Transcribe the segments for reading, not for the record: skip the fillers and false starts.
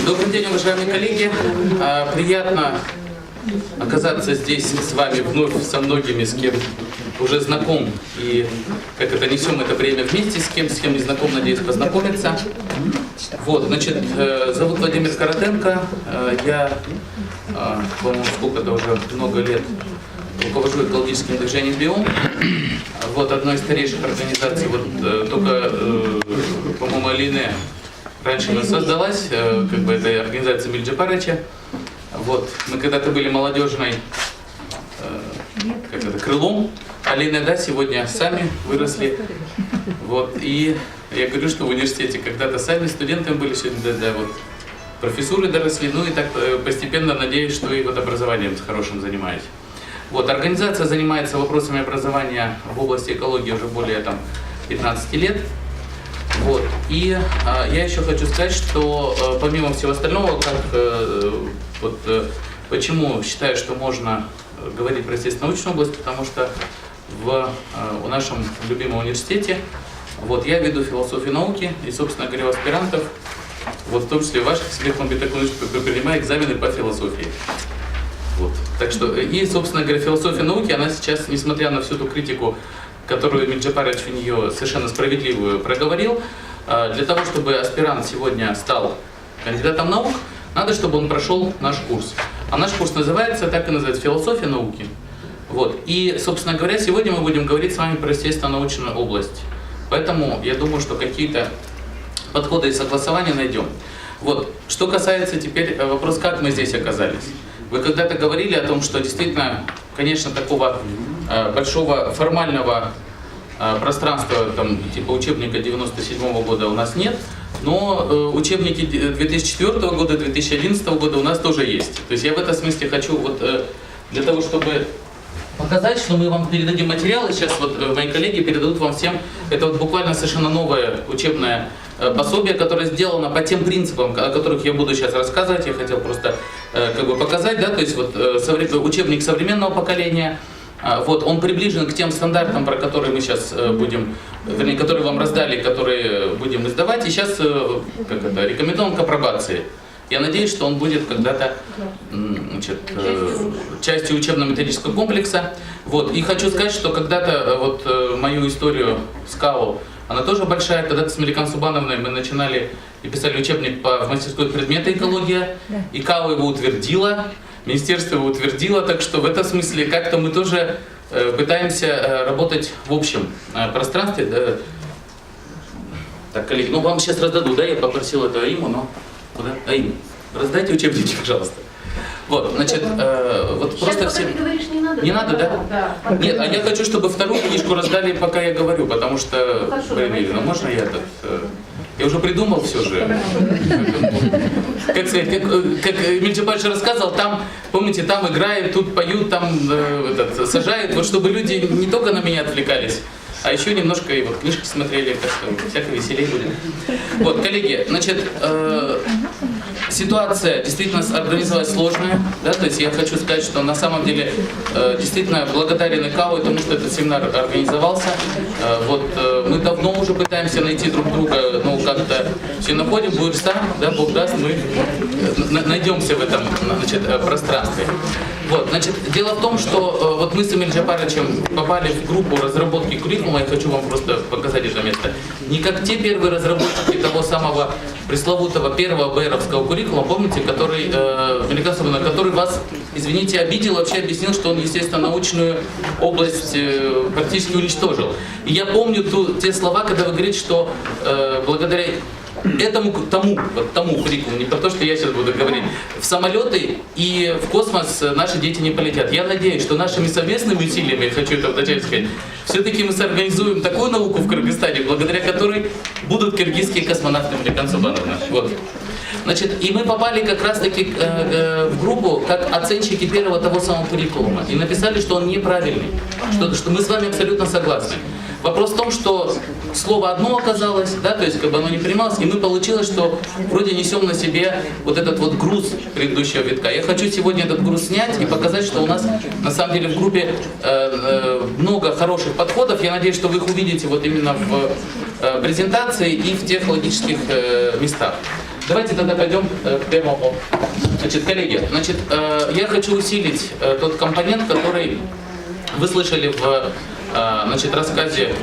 Добрый день, уважаемые коллеги. Приятно оказаться здесь с вами вновь, со многими, с кем уже знаком. И как это несем это время вместе, с кем не знаком, надеюсь, познакомиться. Вот, значит, зовут Владимир Коротенко. Я, по-моему, сколько-то уже много лет руковожу экологическим движением «Биом». Вот одной из старейших организаций, вот только, по-моему, Алине раньше она создалась, как бы это организация Миль Джапарыча. Вот, мы когда-то были молодежной, как это, крылом. Алина, да, сегодня сами выросли. Вот, и я говорю, что в университете когда-то сами студентами были, сегодня да, вот, профессуры доросли, ну и так постепенно надеюсь, что и вот образованием хорошим занимаюсь. Вот, организация занимается вопросами образования в области экологии уже более 15 лет. Вот, и я еще хочу сказать, что помимо всего остального, почему считаю, что можно говорить про естественно-научную область, потому что в нашем любимом университете вот, я веду философию науки и, собственно говоря, у аспирантов, вот, в том числе ваших принимаю экзамены по философии. Вот. Так что, и, собственно говоря, философия науки, она сейчас, несмотря на всю ту критику, которую Миль Джапарыч в нее совершенно справедливую проговорил, для того, чтобы аспирант сегодня стал кандидатом наук, надо, чтобы он прошел наш курс. А наш курс называется, так и называется, «Философия науки». Вот. И, собственно говоря, сегодня мы будем говорить с вами про естественно-научную область. Поэтому я думаю, что какие-то подходы и согласования найдем. Вот. Что касается теперь вопроса, как мы здесь оказались. Вы когда-то говорили о том, что действительно, конечно, такого большого формального пространства, типа учебника 97 года у нас нет, но учебники 2004 года, 2011 года у нас тоже есть. То есть я в этом смысле хочу, вот, для того, чтобы показать, что мы вам передадим материалы, сейчас вот мои коллеги передадут вам всем, это вот буквально совершенно новое учебное пособие, которое сделано по тем принципам, о которых я буду сейчас рассказывать. Я хотел просто показать, да, то есть вот учебник современного поколения. Вот, он приближен к тем стандартам, про которые мы сейчас будем, вернее, которые вам раздали, которые будем издавать. И сейчас рекомендуем к апробации. Я надеюсь, что он будет когда-то частью учебно-методического комплекса. Вот. И хочу сказать, что когда-то вот мою историю с КАО, она тоже большая. Когда-то с Меликан Субановной мы начинали и писали учебник в мастерской предмета экология, и КАО его утвердила, министерство его утвердило, так что в этом смысле как-то мы тоже пытаемся работать в общем пространстве. Да. Так, коллеги, ну вам сейчас раздадут, да, я попросил это Аиму, но... Куда? Аим, раздайте учебники, пожалуйста. Вот, значит, вот просто всем... Говоришь, не надо? Не надо, да? Да. Нет, а я хочу, чтобы вторую книжку раздали, пока я говорю, потому что... Ну, хорошо, ну можно я этот... Я уже придумал все же. Как сказать, как Миль Джапарыч рассказывал, там, помните, там играют, тут поют, там сажают, вот чтобы люди не только на меня отвлекались, а еще немножко и вот книжки смотрели, так что всяко веселее будет. Вот, коллеги, значит, ситуация действительно организовалась сложная, да, то есть я хочу сказать, что на самом деле действительно благодарен ИКАО, потому что этот семинар организовался. Вот, мы давно уже пытаемся найти друг друга, но как-то все находим, будет сам, да, Бог даст, мы найдемся в этом, значит, пространстве. Вот, значит, дело в том, что вот мы с Миль Джапарычем попали в группу разработки куррикулума, я хочу вам просто показать это место. Не как те первые разработчики того самого пресловутого первого БРовского куррикулума, помните, который вас, извините, обидел, вообще объяснил, что он, естественно, научную область практически уничтожил. И я помню те слова, когда вы говорите, что благодаря тому куррикулуму, не про то, что я сейчас буду говорить, в самолеты и в космос наши дети не полетят. Я надеюсь, что нашими совместными усилиями, я хочу это вначале сказать, все-таки мы сорганизуем такую науку в Кыргызстане, благодаря которой будут киргизские космонавты Меликан Субановна. Вот. Значит, и мы попали как раз-таки в группу как оценщики первого того самого куррикулума и написали, что он неправильный, что мы с вами абсолютно согласны. Вопрос в том, что слово одно оказалось, да, то есть как бы оно не принималось, и мы получилось, что вроде несем на себе вот этот вот груз предыдущего витка. Я хочу сегодня этот груз снять и показать, что у нас на самом деле в группе много хороших подходов. Я надеюсь, что вы их увидите вот именно в презентации и в тех логических местах. Давайте тогда пойдем к первому. Значит, коллеги, значит, я хочу усилить тот компонент, который вы слышали в значит, рассказе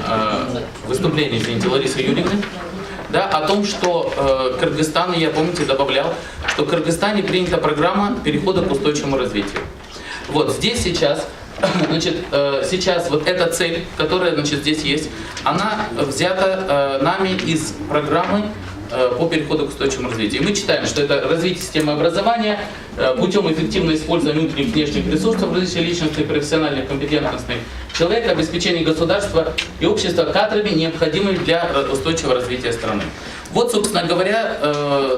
выступления, извините, Ларисы Юрьевны, да, о том, что Кыргызстан, я, помните, добавлял, что в Кыргызстане принята программа перехода к устойчивому развитию. Вот здесь сейчас, значит, сейчас вот эта цель, которая, значит, здесь есть, она взята нами из программы по переходу к устойчивому развитию. И мы читаем, что это развитие системы образования путем эффективного использования внутренних и внешних ресурсов, развития личностных, профессиональных, компетентностных человека, обеспечения государства и общества кадрами, необходимыми для устойчивого развития страны. Вот, собственно говоря,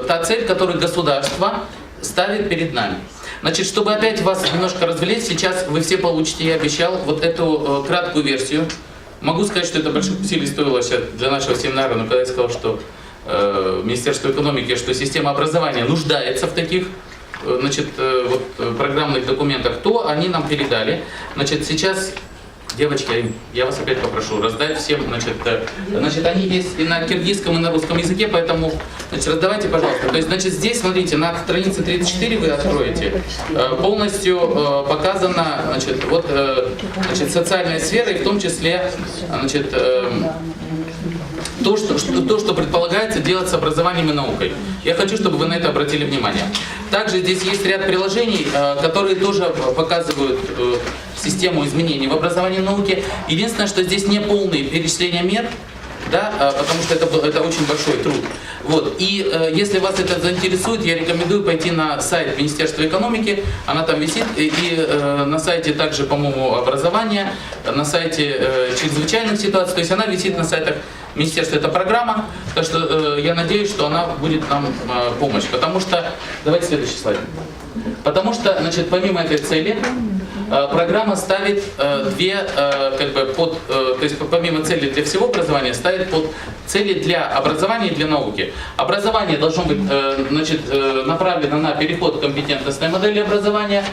та цель, которую государство ставит перед нами. Значит, чтобы опять вас немножко развлечь, сейчас вы все получите, я обещал, вот эту краткую версию. Могу сказать, что это больших усилий стоило сейчас для нашего семинара, но когда я сказал, что Министерство экономики, что система образования нуждается в таких, значит, вот, программных документах, то они нам передали. Значит, сейчас, девочки, я вас опять попрошу раздать всем, значит, они есть и на киргизском, и на русском языке, поэтому, значит, раздавайте, пожалуйста. То есть, значит, здесь, смотрите, на странице 34 вы откроете, полностью показана, значит, вот, значит, социальная сфера, и в том числе, значит, то, что предполагается делать с образованием и наукой. Я хочу, чтобы вы на это обратили внимание. Также здесь есть ряд приложений, которые тоже показывают систему изменений в образовании и науке. Единственное, что здесь не полные перечисления мер, да, потому что это очень большой труд. Вот. И если вас это заинтересует, я рекомендую пойти на сайт Министерства экономики, она там висит, и на сайте также, по-моему, образования, на сайте чрезвычайных ситуаций, то есть она висит на сайтах Министерства, эта программа, так что я надеюсь, что она будет нам помочь, потому что, давайте следующий слайд, потому что, значит, помимо этой цели, программа ставит две, как бы, то есть помимо цели для всего образования, ставит под цели для образования и для науки. Образование должно быть, значит, направлено на переход к компетентностной модели образования,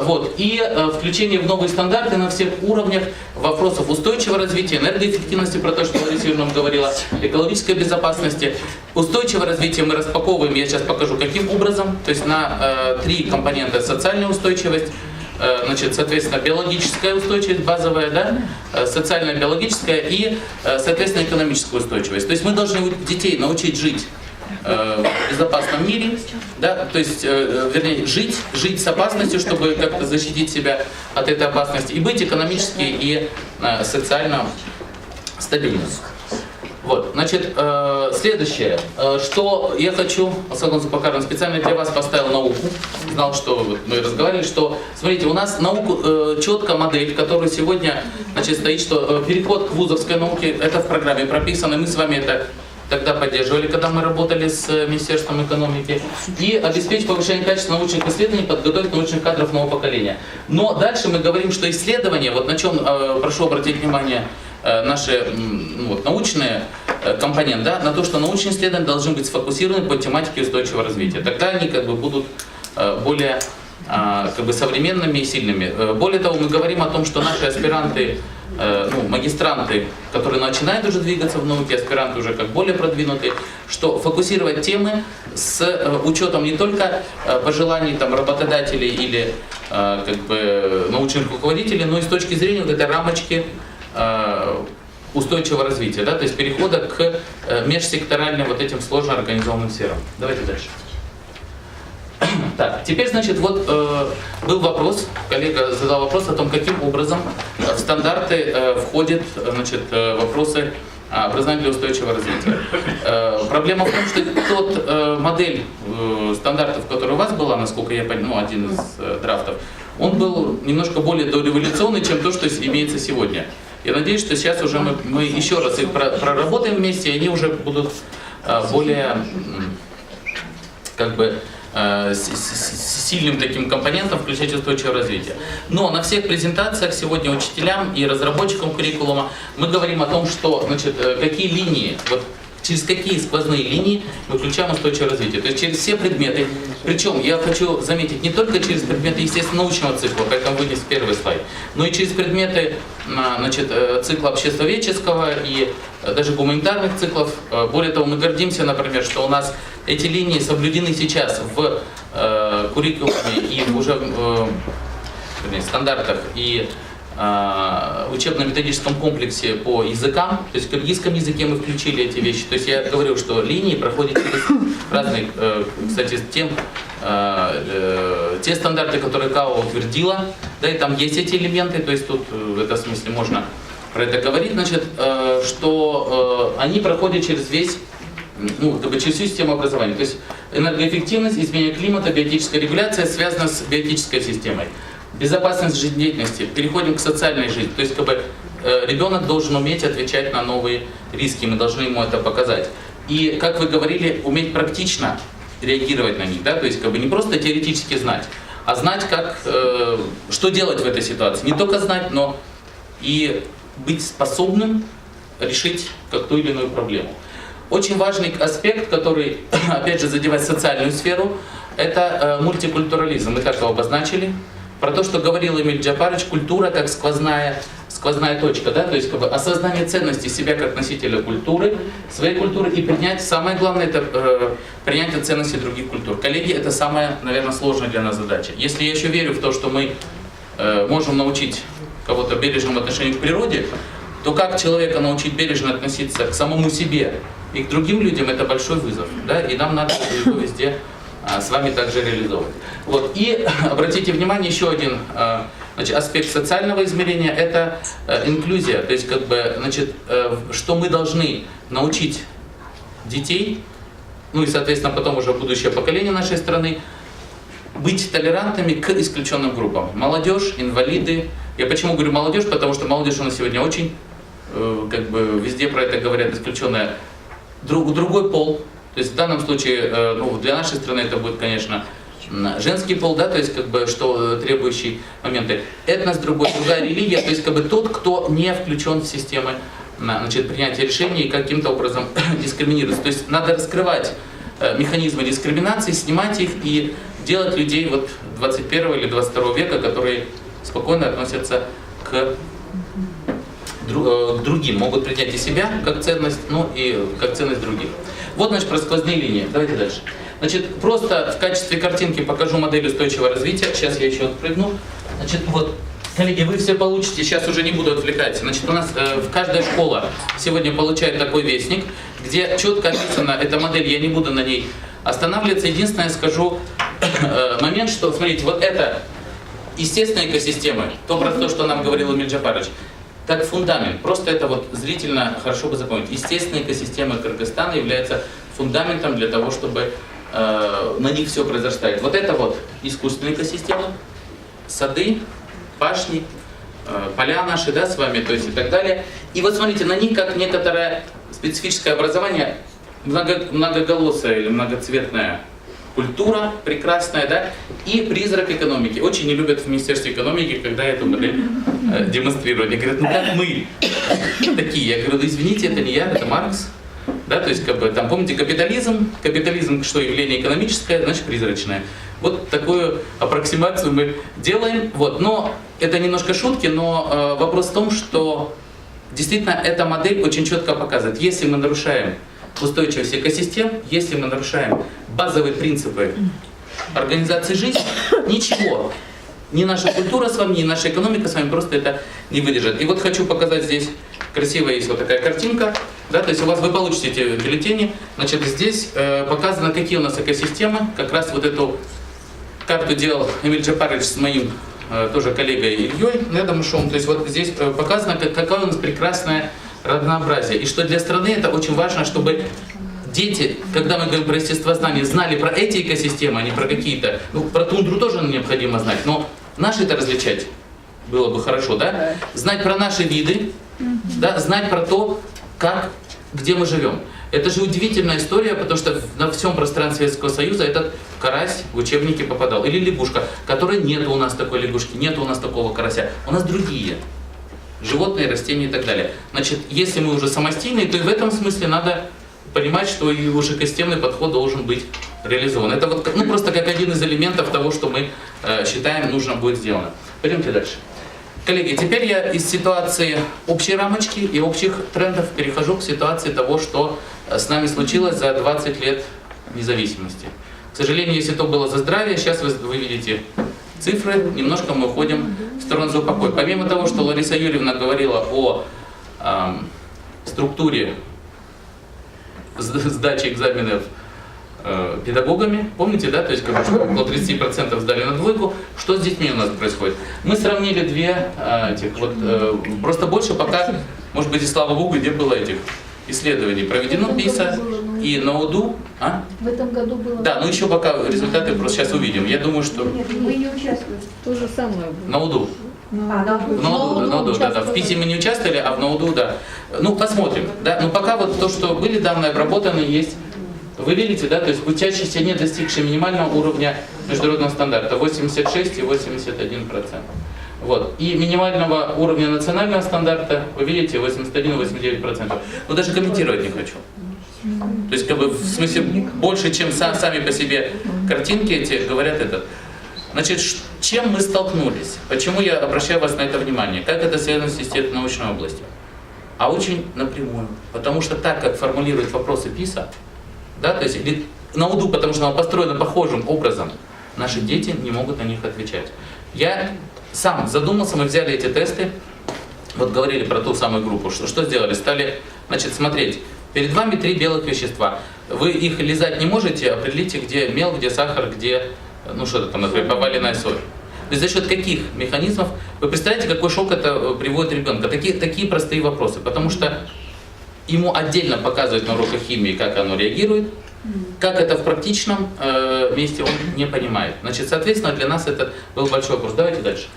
вот, и включение в новые стандарты на всех уровнях вопросов устойчивого развития, энергоэффективности, про то, что Лариса Юрьевна говорила, экологической безопасности. Устойчивое развитие мы распаковываем, я сейчас покажу, каким образом, то есть на три компонента: социальная устойчивость, значит, соответственно, биологическая устойчивость базовая, да, социальная, биологическая и, соответственно, экономическая устойчивость. То есть мы должны детей научить жить в безопасном мире, да, то есть, вернее, жить с опасностью, чтобы как-то защитить себя от этой опасности, и быть экономически и социально стабильным. Вот, значит, следующее, что я хочу, Асалган Зулпакаровна, специально для вас поставил науку, знал, что вот мы разговаривали, что, смотрите, у нас науку, четко модель, которая сегодня, значит, стоит, что переход к вузовской науке, это в программе прописано, мы с вами это тогда поддерживали, когда мы работали с Министерством экономики, и обеспечить повышение качества научных исследований, подготовить научных кадров нового поколения. Но дальше мы говорим, что исследования, вот на чем, прошу обратить внимание, наши вот, научные компоненты, да, на то, что научные исследования должны быть сфокусированы по тематике устойчивого развития. Тогда они как бы будут более как бы современными и сильными. Более того, мы говорим о том, что наши аспиранты, магистранты, которые начинают уже двигаться в науке, аспиранты уже как более продвинутые, что фокусировать темы с учетом не только пожеланий там, работодателей или как бы научных руководителей, но и с точки зрения вот этой рамочки устойчивого развития, да, то есть перехода к межсекторальным вот этим сложно организованным сферам. Давайте дальше. Так, теперь, значит, вот был вопрос, коллега задал вопрос о том, каким образом в стандарты входят, значит, вопросы образования для устойчивого развития. Проблема в том, что модель стандартов, которая у вас была, насколько я понимаю, один из драфтов, он был немножко более дореволюционный, чем то, что имеется сегодня. Я надеюсь, что сейчас уже мы еще раз их проработаем вместе, и они уже будут более, как бы, сильным таким компонентом включать устойчивое развитие. Но на всех презентациях сегодня учителям и разработчикам куррикулума мы говорим о том, что, значит, какие линии, вот через какие сквозные линии мы включаем устойчивое развитие. То есть через все предметы. Причем я хочу заметить, не только через предметы естественно-научного цикла, как там вынес первый слайд, но и через предметы значит, цикла обществоведческого и даже гуманитарных циклов. Более того, мы гордимся, например, что у нас эти линии соблюдены сейчас в куррикулуме и уже в стандартах и учебно-методическом комплексе по языкам. То есть в киргизском языке мы включили эти вещи. То есть я говорил, что линии проходят через разные, кстати, те стандарты, которые КАО утвердила, да, и там есть эти элементы, то есть тут в этом смысле можно про это говорить, значит, что они проходят через весь, ну, как бы через всю систему образования. То есть энергоэффективность, изменение климата, биотическая регуляция связана с биотической системой. Безопасность жизнедеятельности, переходим к социальной жизни. То есть как бы, ребенок должен уметь отвечать на новые риски, мы должны ему это показать. И, как вы говорили, уметь практично реагировать на них, да? То есть как бы не просто теоретически знать, а знать, как, что делать в этой ситуации. Не только знать, но и быть способным решить как ту или иную проблему. Очень важный аспект, который, опять же, задевает социальную сферу, это мультикультурализм. Мы так его обозначили. Про то, что говорил Эмиль Джапарович, культура как сквозная точка, да? То есть как бы осознание ценности себя как носителя культуры, своей культуры и принять, самое главное, это принятие ценностей других культур. Коллеги, это самая, наверное, сложная для нас задача. Если я еще верю в то, что мы можем научить кого-то бережному отношению к природе, то как человека научить бережно относиться к самому себе и к другим людям, это большой вызов, да? И нам надо его везде с вами также реализовывать. Вот. И обратите внимание, еще один значит, аспект социального измерения – это инклюзия. То есть, как бы, значит, что мы должны научить детей, ну и, соответственно, потом уже будущее поколение нашей страны, быть толерантными к исключенным группам. Молодежь, инвалиды. Я почему говорю молодежь? Потому что молодежь у нас сегодня очень, как бы, везде про это говорят, исключенная. Другой пол. То есть в данном случае, ну, для нашей страны это будет, конечно, женский пол, да, то есть как бы что требующий моменты. Этнос другой, другая религия, то есть как бы тот, кто не включен в системы, значит, принятия решений и каким-то образом дискриминируется. То есть надо раскрывать механизмы дискриминации, снимать их и делать людей вот 21 или 22 века, которые спокойно относятся к другим, могут принять и себя как ценность, ну и как ценность других. Вот, значит, про сквозные линии. Давайте дальше. Значит, просто в качестве картинки покажу модель устойчивого развития. Сейчас я еще отпрыгну. Значит, вот, коллеги, вы все получите, сейчас уже не буду отвлекать. Значит, у нас каждая школа сегодня получает такой вестник, где четко описана эта модель, я не буду на ней останавливаться. Единственное, я скажу момент, что, смотрите, вот это естественные экосистемы, про то, что нам говорил Эмиль Джапарович, как фундамент. Просто это вот зрительно хорошо бы запомнить. Естественная экосистема Кыргызстана является фундаментом для того, чтобы на них все произрастает. Вот это вот искусственные экосистемы, сады, пашни, поля наши, да, с вами, то есть и так далее. И вот смотрите, на них как некоторое специфическое образование, многоголосая или многоцветная культура прекрасная, да, и призрак экономики. Очень не любят в Министерстве экономики, когда я эту модель демонстрирую. Они говорят, ну как мы такие? Я говорю, да извините, это не я, это Маркс. Да, то есть, как бы, там, помните, капитализм, что явление экономическое, значит призрачное. Вот такую аппроксимацию мы делаем. Вот. Но это немножко шутки, но вопрос в том, что действительно эта модель очень четко показывает, если мы нарушаем устойчивость экосистем, если мы нарушаем базовые принципы организации жизни, ничего, ни наша культура с вами, ни наша экономика с вами просто это не выдержит. И вот хочу показать здесь, красивая есть вот такая картинка, да, то есть у вас вы получите эти бюллетени, значит здесь показано, какие у нас экосистемы, как раз вот эту карту делал Эмиль Джапарович с моим тоже коллегой Ильей Недомышевым, то есть вот здесь показано, какая у нас прекрасная разнообразие. И что для страны это очень важно, чтобы дети, когда мы говорим про естествознание, знали про эти экосистемы, а не про какие-то. Ну, про тундру тоже необходимо знать, но наши-то различать было бы хорошо, да? Знать про наши виды, да? Знать про то, как, где мы живем. Это же удивительная история, потому что на всем пространстве Советского Союза этот карась в учебники попадал. Или лягушка, которой нету у нас такой лягушки, нету у нас такого карася. У нас другие. Животные, растения и так далее. Значит, если мы уже самостийные, то и в этом смысле надо понимать, что и уже экосистемный подход должен быть реализован. Это вот, ну, просто как один из элементов того, что мы считаем нужно будет сделано. Пойдемте дальше. Коллеги, теперь я из ситуации общей рамочки и общих трендов перехожу к ситуации того, что с нами случилось за 20 лет независимости. К сожалению, если то было за здравие, сейчас вы видите цифры, немножко мы уходим в сторону за упокой. Помимо того, что Лариса Юрьевна говорила о структуре сдачи экзаменов педагогами, помните, да, то есть как бы около 30% сдали на двойку. Что с детьми у нас происходит? Мы сравнили две этих, вот, просто больше пока, может быть, и слава богу, где было этих исследований проведено ПИСА и НАУДУ. А? В этом году было. Да, но еще пока результаты просто сейчас увидим. Я думаю, что... Нет, мы не участвовали. То же самое было. НАУДУ. В НАУДУ, да. В ПИСе мы не участвовали, а в НАУДУ, да. Ну, посмотрим. Да? Но пока вот то, что были данные обработаны, есть. Вы видите, да, то есть учащиеся, не достигшие минимального уровня международного стандарта, 86 и 81%. Вот. И минимального уровня национального стандарта, вы видите, 81 и 89%. Но даже комментировать не хочу. То есть, как бы, в смысле, больше, чем сами по себе картинки эти, говорят это. Значит, чем мы столкнулись? Почему я обращаю вас на это внимание? Как это связано с естественной научной областью? А очень напрямую. Потому что так, как формулируют вопросы ПИСа, да, то есть или НАУДУ, потому что она построена похожим образом, наши дети не могут на них отвечать. Я сам задумался, мы взяли эти тесты, вот говорили про ту самую группу, что сделали? Стали, значит, смотреть. Перед вами 3 белых вещества. Вы их лизать не можете, определите, где мел, где сахар, где, ну что-то там, например, поваленная соль. То есть за счет каких механизмов? Вы представляете, какой шок это приводит ребенка? Такие простые вопросы, потому что ему отдельно показывают на уроках химии, как оно реагирует, как это в практичном месте он не понимает. Значит, соответственно, для нас это был большой вопрос. Давайте дальше.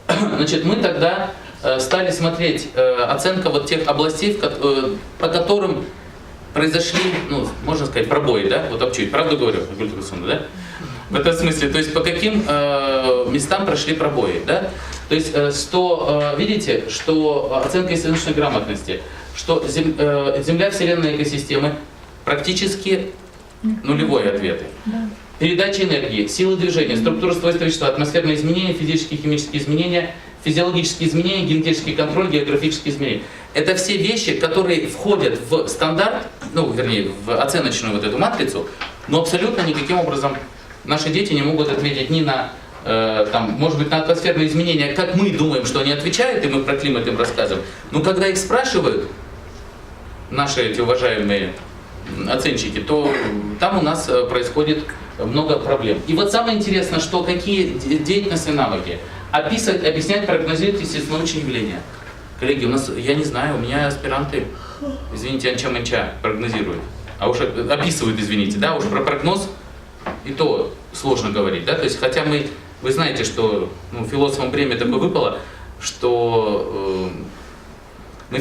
Значит, мы тогда стали смотреть оценка вот тех областей, по которым произошли, ну, можно сказать, пробои, да? Вот обчуть, правду говорю, да? В этом смысле, то есть по каким местам прошли пробои, да? То есть, видите, что оценка естественной грамотности, что Земля, Вселенная, экосистемы практически нулевой ответы. Передача энергии, силы движения, структура свойства вещества, атмосферные изменения, физические и химические изменения, физиологические изменения, генетический контроль, географические изменения. Это все вещи, которые входят в стандарт, ну, вернее, в оценочную вот эту матрицу, но абсолютно никаким образом наши дети не могут ответить ни на, там, может быть, на атмосферные изменения, как мы думаем, что они отвечают, и мы про климат им рассказываем. Но когда их спрашивают, наши эти уважаемые оценщики, то там у нас происходит много проблем. И вот самое интересное, что какие деятельностные навыки. Описывать, объяснять, прогнозировать естественно-научные явления. Коллеги, у нас, я не знаю, у меня аспиранты, извините, анча-манча прогнозируют. А уж описывают, извините, да, уж про прогноз и то сложно говорить, да, то есть, хотя вы знаете, что философам время такое выпало, что мы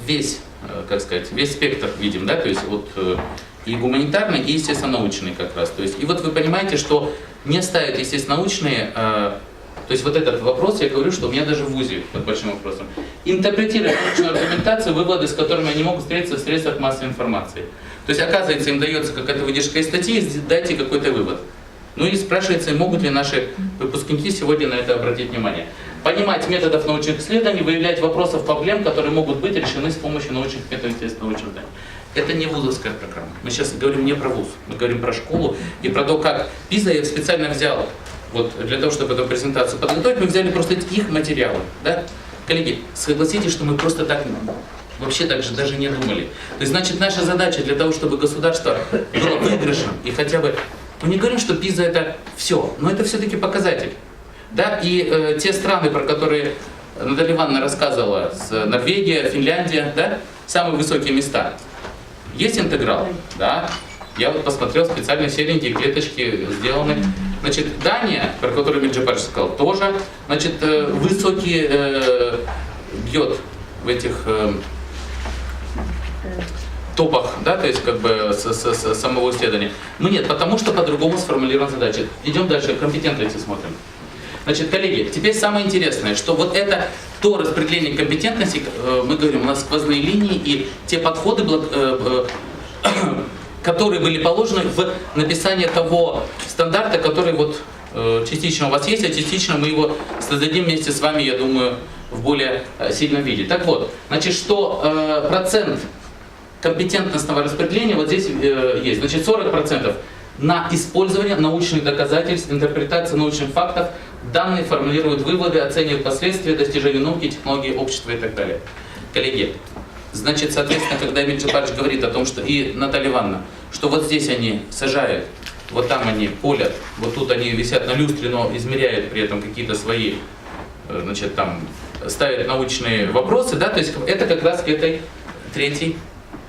весь, как сказать, весь спектр видим, да, то есть вот и гуманитарный, и естественно-научный как раз, то есть, и вот вы понимаете, что не ставят естественно-научные, то есть вот этот вопрос, я говорю, что у меня даже в ВУЗе под большим вопросом. Интерпретировать научную аргументацию, выводы, с которыми они могут встретиться в средствах массовой информации. То есть, оказывается, им дается какая-то выдержка из статьи, дайте какой-то вывод. Ну и спрашивается, могут ли наши выпускники сегодня на это обратить внимание. Понимать методов научных исследований, выявлять вопросов, проблем, которые могут быть решены с помощью научных методов естественного научного знания. Это не вузовская программа. Мы сейчас говорим не про вуз, мы говорим про школу и про то, как ПИСа я специально взял. Вот для того, чтобы эту презентацию подготовить, мы взяли просто их материалы. Да? Коллеги, согласитесь, что мы просто так вообще так же даже не думали. То есть, значит, наша задача для того, чтобы государство было выигрышным и хотя бы... Мы не говорим, что ПИСа это все, но это все-таки показатель. Да? И те страны, про которые Наталья Ивановна рассказывала, Норвегия, Финляндия, да? Самые высокие места. Есть интеграл, да? Я вот посмотрел, специально серенькие клеточки сделаны. Значит, Дания, про которую Миджипар сказал, тоже, значит, высокие бьет в этих топах, да, то есть как бы с самого исследования. Мы нет, потому что по-другому сформулирована задача. Идем дальше, компетентности смотрим. Значит, коллеги, теперь самое интересное, что вот это то распределение компетентностей, мы говорим, у нас сквозные линии и те подходы которые были положены в написание того стандарта, который вот частично у вас есть, а частично мы его создадим вместе с вами, я думаю, в более сильном виде. Так вот, значит, что процент компетентностного распределения вот здесь есть. Значит, 40% на использование научных доказательств, интерпретация научных фактов, данные формулируют выводы, оценивают последствия достижения науки, технологий, общества и так далее. Коллеги, значит, соответственно, когда Эмиль Джапарович говорит о том, что и Наталья Ивановна, что вот здесь они сажают, вот там они полят, вот тут они висят на люстре, но измеряют при этом какие-то свои, значит, там, ставят научные вопросы, да, то есть это как раз к этой третьей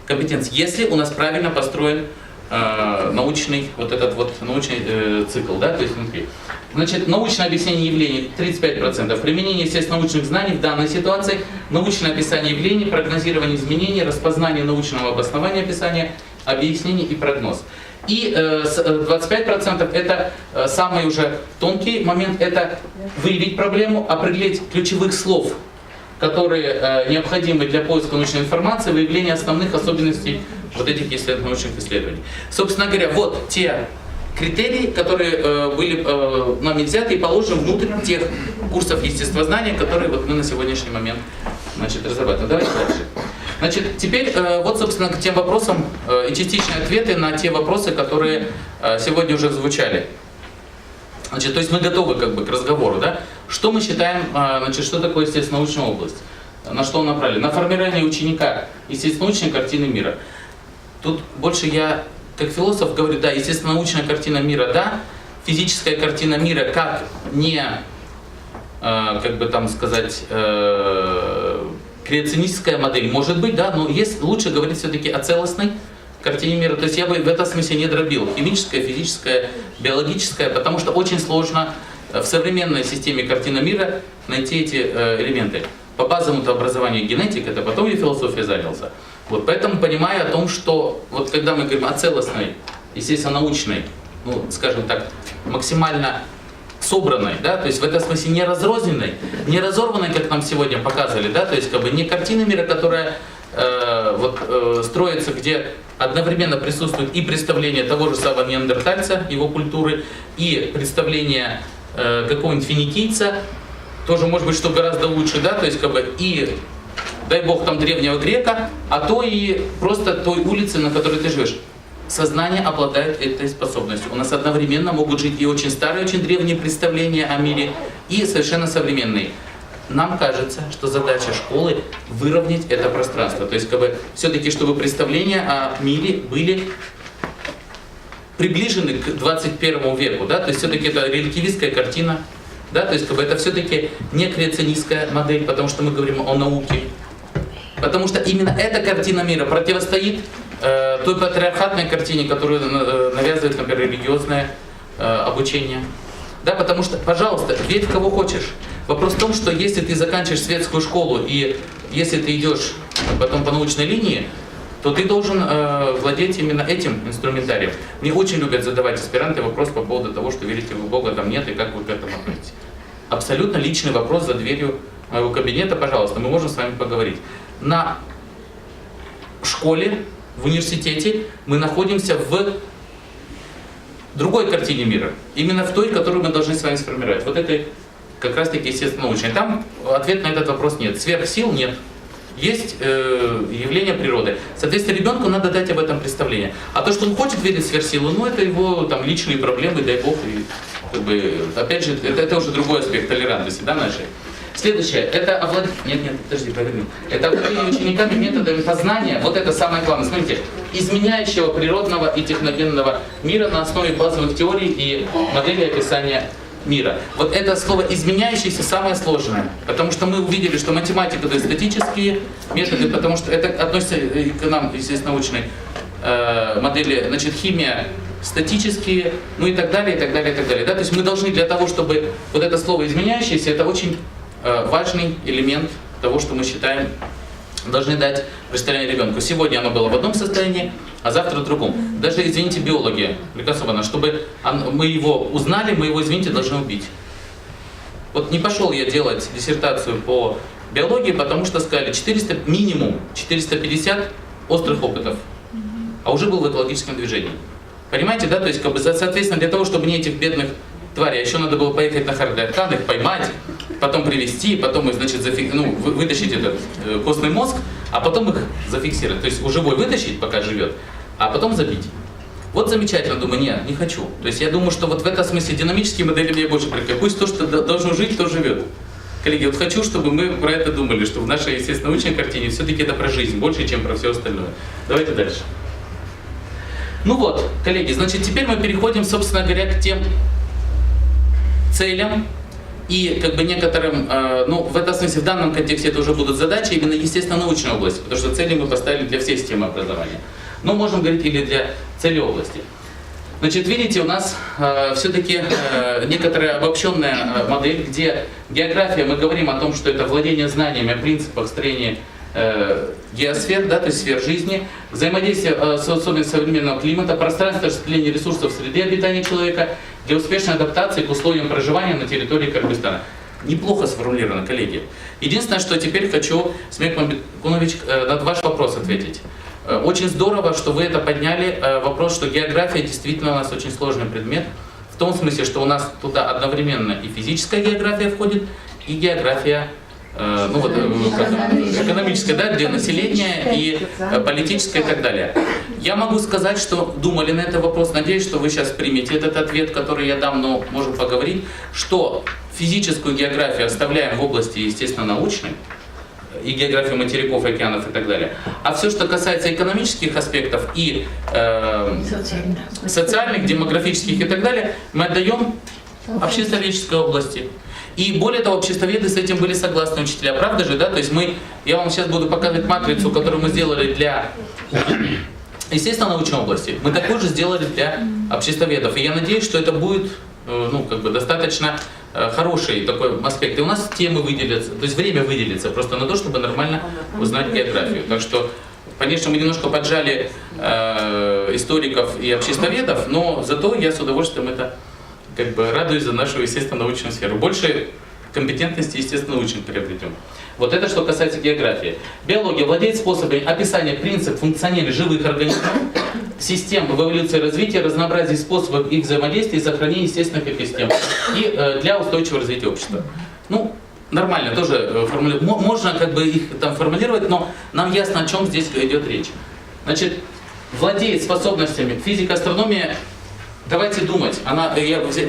компетенции. Если у нас правильно построен научный, вот этот вот научный цикл, да, то есть внутри. Значит, научное объяснение явлений 35%, применение естественно-научных знаний в данной ситуации, научное описание явлений, прогнозирование изменений, распознание научного обоснования описания, объяснений и прогноз. И 25% это самый уже тонкий момент, это выявить проблему, определить ключевых слов, которые необходимы для поиска научной информации, выявления основных особенностей вот этих научных исследований. Собственно говоря, вот те критерии, которые были нами взяты и положены внутрь тех курсов естествознания, которые вот мы на сегодняшний момент, значит, разрабатываем. Давайте дальше. Значит, теперь вот, собственно, к тем вопросам и частичные ответы на те вопросы, которые сегодня уже звучали. Значит, то есть мы готовы как бы к разговору, да? Что мы считаем, значит, что такое естественно-научная область? На что он направлен? На формирование ученика естественно-научной картины мира. Тут больше я, как философ, говорю, да, естественно-научная картина мира, да, физическая картина мира как не, как бы там сказать, креационистская модель, может быть, да, но есть, лучше говорить все-таки о целостной картине мира. То есть я бы в этом смысле не дробил химическое, физическое, биологическое, потому что очень сложно в современной системе картины мира найти эти элементы. По базовому образованию генетик, это потом я философией занялся. Вот, поэтому понимая о том, что вот когда мы говорим о целостной, естественно, научной, ну, скажем так, максимально собранной, да, то есть в этом смысле не разрозненной, не разорванной, как нам сегодня показывали, да, то есть как бы не картина мира, которая строится, где одновременно присутствует и представление того же самого неандертальца, его культуры, и представление какого-нибудь финикийца, тоже может быть, что гораздо лучше, да, то есть как бы и, дай бог, там древнего грека, а то и просто той улицы, на которой ты живешь. Сознание обладает этой способностью. У нас одновременно могут жить и очень старые, очень древние представления о мире, и совершенно современные. Нам кажется, что задача школы выровнять это пространство. То есть, как бы, все-таки, чтобы представления о мире были приближены к 21 веку. Да? То есть, все-таки это релятивистская картина. Да? То есть, как бы, это все-таки не креационистская модель, потому что мы говорим о науке. Потому что именно эта картина мира противостоит той патриархатной картине, которую навязывает, например, религиозное обучение. Да, потому что, пожалуйста, верь в кого хочешь. Вопрос в том, что если ты заканчиваешь светскую школу и если ты идешь потом по научной линии, то ты должен владеть именно этим инструментарием. Мне очень любят задавать аспиранты вопрос по поводу того, что верите вы в Бога, там нет, и как вы к этому относитесь. Абсолютно личный вопрос за дверью моего кабинета, пожалуйста, мы можем с вами поговорить. На школе, в университете мы находимся в другой картине мира. Именно в той, которую мы должны с вами сформировать. Вот это как раз таки естественно-научное. Там ответ на этот вопрос нет. Сверхсил нет. Есть явление природы. Соответственно, ребенку надо дать об этом представление. А то, что он хочет верить в сверхсилу, ну это его там личные проблемы, дай бог. И, как бы, опять же, это уже другой аспект толерантности, да, нашей. Следующее, это овладение... Нет, подожди, поверни. Это овладение учениками методами познания, вот это самое главное. Смотрите, изменяющего природного и техногенного мира на основе базовых теорий и моделей описания мира. Вот это слово «изменяющийся» самое сложное, потому что мы увидели, что математика — это статические методы, потому что это относится к нам, естественно, научной модели, значит, химия — статические, ну и так далее, и так далее, и так далее. Да? То есть мы должны для того, чтобы вот это слово «изменяющийся», это очень важный элемент того, что мы считаем, должны дать представление ребенку. Сегодня оно было в одном состоянии, а завтра в другом. Даже, извините, биология, Прекрасована, чтобы мы его узнали, мы его, извините, должны убить. Вот не пошел я делать диссертацию по биологии, потому что сказали 400, минимум 450 острых опытов. а уже был в экологическом движении. Понимаете, да? То есть, как бы, соответственно, для того, чтобы не этих бедных тварей, еще надо было поехать на Харлей-Хан, их поймать, потом привезти, потом их, значит, вытащить этот костный мозг, а потом их зафиксировать. То есть, живой вытащить, пока живет, а потом забить. Вот замечательно, думаю, нет, не хочу. То есть, я думаю, что вот в этом смысле динамические модели мне больше прикрепляют. Пусть то, что должно жить, то живет. Коллеги, вот хочу, чтобы мы про это думали, что в нашей, естественно, научной картине все-таки это про жизнь, больше, чем про все остальное. Давайте дальше. Ну вот, коллеги, значит, теперь мы переходим, собственно говоря, к тем целям и как бы некоторым, ну, в этом смысле, в данном контексте это уже будут задачи именно естественно-научной области, потому что цели мы поставили для всей системы образования. Но можем говорить или для цели области. Значит, видите, у нас все-таки некоторая обобщенная модель, где география, мы говорим о том, что это владение знаниями о принципах строения геосфер, да, то есть сфер жизни, взаимодействие с особенностями современного климата, пространство распределения ресурсов в среде обитания человека для успешной адаптации к условиям проживания на территории Кыргызстана. Неплохо сформулировано, коллеги. Единственное, что теперь хочу, Смек Мамбеткунович, на ваш вопрос ответить. Очень здорово, что вы это подняли, вопрос, что география действительно у нас очень сложный предмет, в том смысле, что у нас туда одновременно и физическая география входит, и география ну, вот, экономическая, да, где население и политическое и так далее. Я могу сказать, что думали на этот вопрос, надеюсь, что вы сейчас примете этот ответ, который я дам, но можем поговорить, что физическую географию оставляем в области естественно-научной, и географию материков, океанов и так далее. А все, что касается экономических аспектов и социальных, демографических и так далее, мы отдаем обществоведческой области. И более того, обществоведы с этим были согласны, учителя, правда же, да? То есть я вам сейчас буду показывать матрицу, которую мы сделали для естественно-научной области. Мы такую же сделали для обществоведов. И я надеюсь, что это будет, ну, как бы достаточно хороший такой аспект. И у нас темы выделятся, то есть время выделится просто на то, чтобы нормально узнать географию. Так что, конечно, мы немножко поджали историков и обществоведов, но зато я с удовольствием это как бы радуюсь за нашу естественно-научную сферу. Больше компетентности естественно-научных приобретем. Вот это что касается географии. Биология владеет способами описания принципов функционирования живых организмов, систем в эволюции и развития, разнообразия способов их взаимодействия и сохранения естественных экосистем и для устойчивого развития общества. Ну, нормально тоже формулировать. Можно как бы их там формулировать, но нам ясно, о чем здесь идет речь. Значит, владеет способностями физика, астрономия. Давайте думать.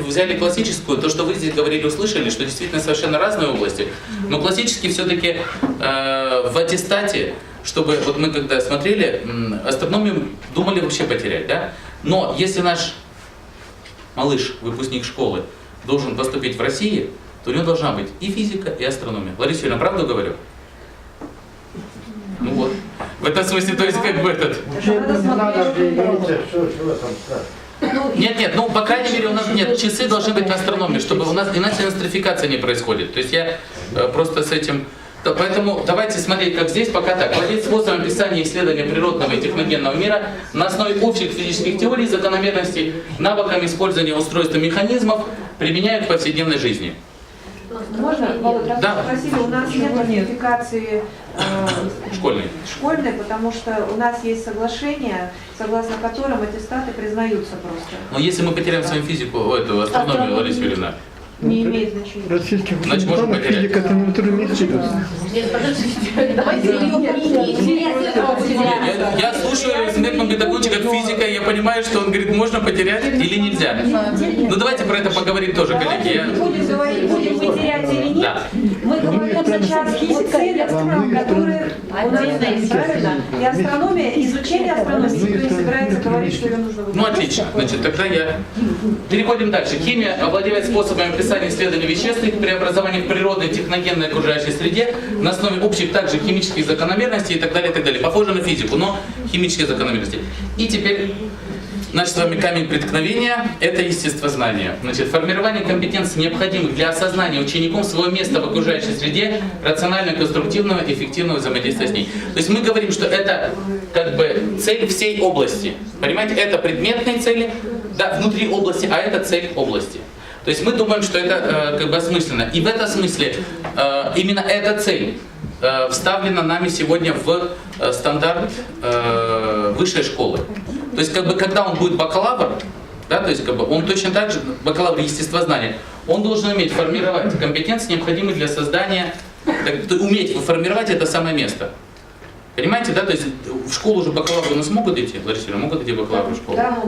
Взяли классическую, то, что вы здесь говорили, услышали, что действительно совершенно разные области. Но классически все-таки в аттестате, чтобы, вот мы когда смотрели, астрономию думали вообще потерять, да? Но если наш малыш, выпускник школы, должен поступить в России, то у него должна быть и физика, и астрономия. Лариса Юрьевна, правду говорю? Ну вот. В этом смысле, то есть как бы этот... Нет, ну по крайней мере у нас нет, часы должны быть на астрономии, чтобы у нас иначе нострификация не происходит. То есть я просто с этим... Поэтому давайте смотреть, как здесь, пока так. Владеть способом описания и исследования природного и техногенного мира на основе общих физических теорий, закономерностей, навыками использования устройств и механизмов, применяют в повседневной жизни. Можно, Володь, раз да. спросили, у нас нет ратификации школьной, потому что у нас есть соглашение, согласно которым аттестаты признаются просто. Но если мы потеряем свою физику, эту астрономию, Лариса Юрьевна, не имеет значения. Российских значит, можем потерять. физика это на втором месте. Нет, подождите, давайте ее Я слушаю Смек Мамбеткуновича как физика, и я понимаю, что он говорит, можно потерять или нельзя. Ну давайте про это поговорим тоже, коллеги. Будем говорить, будем потерять или нет. Да. Мы говорим сейчас о целях, которые у нас есть, правильно? И астрономия, изучение астрономии, никто не собирается говорить, что ее нужно выполнять. Ну отлично, значит тогда переходим дальше. Химия овладевает способами описания исследований веществ, их преобразования в природной, техногенной окружающей среде на основе общих также химических закономерностей и так далее, и так далее. Похоже на физику, но химические закономерности. И теперь наш с вами камень преткновения – это естествознание. Значит, формирование компетенций, необходимых для осознания учеником своего места в окружающей среде, рационально-конструктивного, эффективного взаимодействия с ней. То есть мы говорим, что это как бы цель всей области. Понимаете, это предметные цели, да, внутри области, а это цель области. То есть мы думаем, что это как бы осмысленно. И в этом смысле именно эта цель вставлена нами сегодня в стандарт высшей школы. То есть, как бы, когда он будет бакалавр, да, то есть, как бы, он точно так же, бакалавр естествознания, он должен уметь формировать компетенции, необходимые для создания, уметь формировать это самое место. Понимаете, да? То есть в школу уже бакалавры у нас могут идти, Лариса Юрьевна, могут идти бакалавры в школу? Да,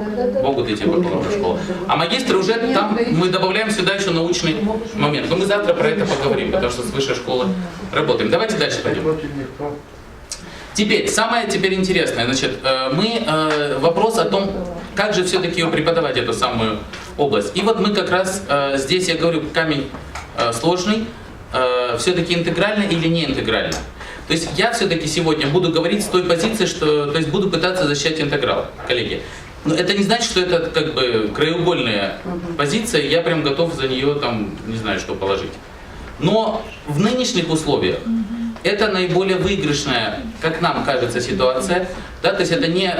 Могут идти бакалавры в школу. А магистры уже там, мы добавляем сюда еще научный момент. Но мы завтра про это поговорим, потому что с высшей школы работаем. Давайте дальше пойдем. Теперь, самое интересное, значит, вопрос о том, как же все-таки ее преподавать, эту самую область. И вот мы как раз, здесь я говорю, камень сложный, все-таки интегрально или не интегрально. То есть я все-таки сегодня буду говорить с той позиции, что, то есть буду пытаться защищать интеграл, коллеги. Но это не значит, что это как бы краеугольная позиция, я прям готов за нее там, не знаю, что положить. Но в нынешних условиях это наиболее выигрышная, как нам кажется, ситуация. Да, то есть это не,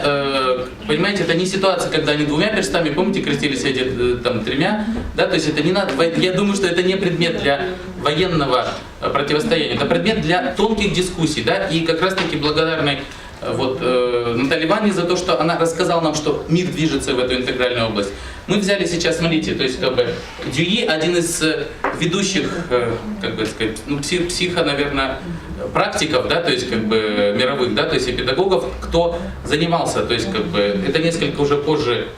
понимаете, это не ситуация, когда они двумя перстами, помните, крестились эти там тремя, да, то есть это не надо, я думаю, что это не предмет для военного противостояния, это предмет для тонких дискуссий, да, и как раз таки благодарный вот, Наталье Ивановне за то, что она рассказала нам, что мир движется в эту интегральную область. Мы взяли сейчас, смотрите, то есть как бы Дьюи, один из ведущих, как бы сказать, ну, наверное, практиков, да, то есть как бы мировых, да, то есть и педагогов, кто занимался, то есть как бы это несколько уже позже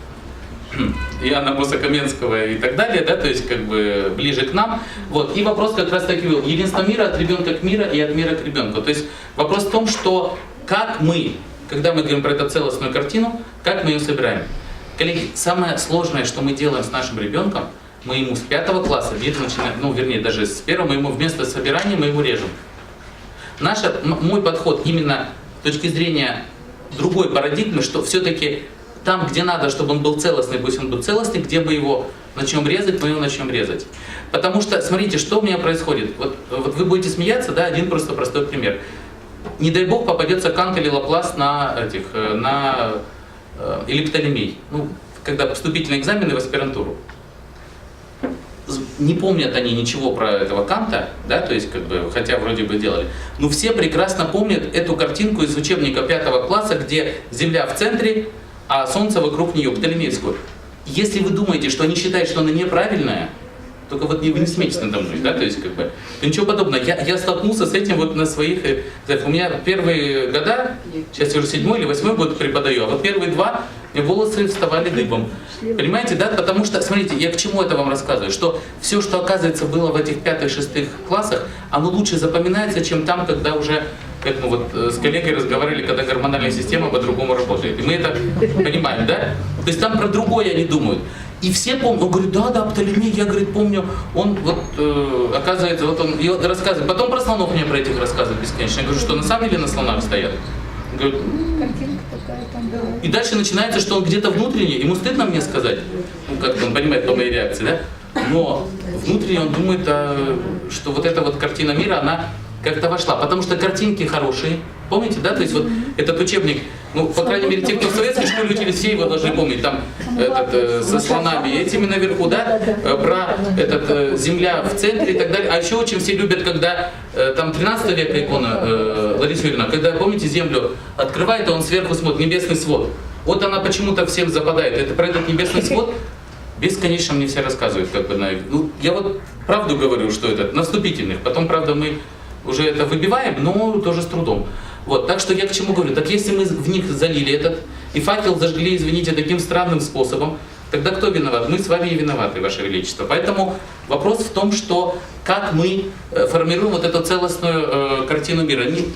Иоанна Боса-Каменского и так далее, да, то есть как бы ближе к нам. Вот. И вопрос как раз таки был: единство мира от ребенка к миру и от мира к ребенку. То есть вопрос в том, что как мы, когда мы говорим про эту целостную картину, как мы ее собираем. Коллеги, самое сложное, что мы делаем с нашим ребенком, мы ему с 5 класса, где-то начинаем, ну вернее даже с 1, мы ему вместо собирания мы ему режем. Мой подход именно с точки зрения другой парадигмы, что все-таки там, где надо, чтобы он был целостный, пусть он был целостный, где мы его начнем резать, мы его начнем резать. Потому что, смотрите, что у меня происходит. Вот вы будете смеяться, да, один просто простой пример. Не дай бог попадется Кант или Лаплас или Птолемей, ну, когда вступительные экзамены в аспирантуру. Не помнят они ничего про этого Канта, да, то есть, как бы, хотя вроде бы делали, но все прекрасно помнят эту картинку из учебника 5 класса, где Земля в центре, а Солнце вокруг нее, Птолемейскую. Если вы думаете, что они считают, что она неправильная, только вот вы не смейтесь надо мной, да, то есть, как бы, ничего подобного. Я столкнулся с этим вот на своих, у меня первые года, сейчас я уже 7-й или 8-й год преподаю, а вот первые 2 мне волосы вставали дыбом. Понимаете, да, потому что, смотрите, я к чему это вам рассказываю, что все, что, оказывается, было в этих 5-6 классах, оно лучше запоминается, чем там, когда уже, как мы вот с коллегой разговаривали, когда гормональная система по-другому работает. И мы это понимаем, да? То есть там про другое они думают. И все помнят, он говорит, да, Птолемей, я, говорит, помню, он вот, оказывается, вот он и рассказывает. Потом про слонов мне про этих рассказывает бесконечно. Я говорю, что на самом деле на слонах стоят. Он говорит, Картинка такая там была. и дальше начинается, что он где-то внутренне, ему стыдно мне сказать, ну, как он понимает по моей реакции, да? Но внутренне он думает, что вот эта вот картина мира, она как-то вошла, потому что картинки хорошие, помните, да, то есть вот этот учебник, ну, по крайней мере, те, кто в советской школе учились, все его должны помнить, там, со слонами этими наверху, да, про земля в центре и так далее, а еще очень все любят, когда, там, 13 века икона, Лариса Юрьевна, когда, помните, землю открывает, а он сверху смотрит, небесный свод, вот она почему-то всем западает, это про этот небесный свод, бесконечно мне все рассказывают, как бы, ну, я вот правду говорю, что это на вступительных, потом, правда, мы уже это выбиваем, но тоже с трудом. Вот, так что я к чему говорю? Так если мы в них залили этот, и факел зажгли, извините, таким странным способом, тогда кто виноват? Мы с вами и виноваты, Ваше Величество. Поэтому вопрос в том, что как мы формируем вот эту целостную картину мира. Не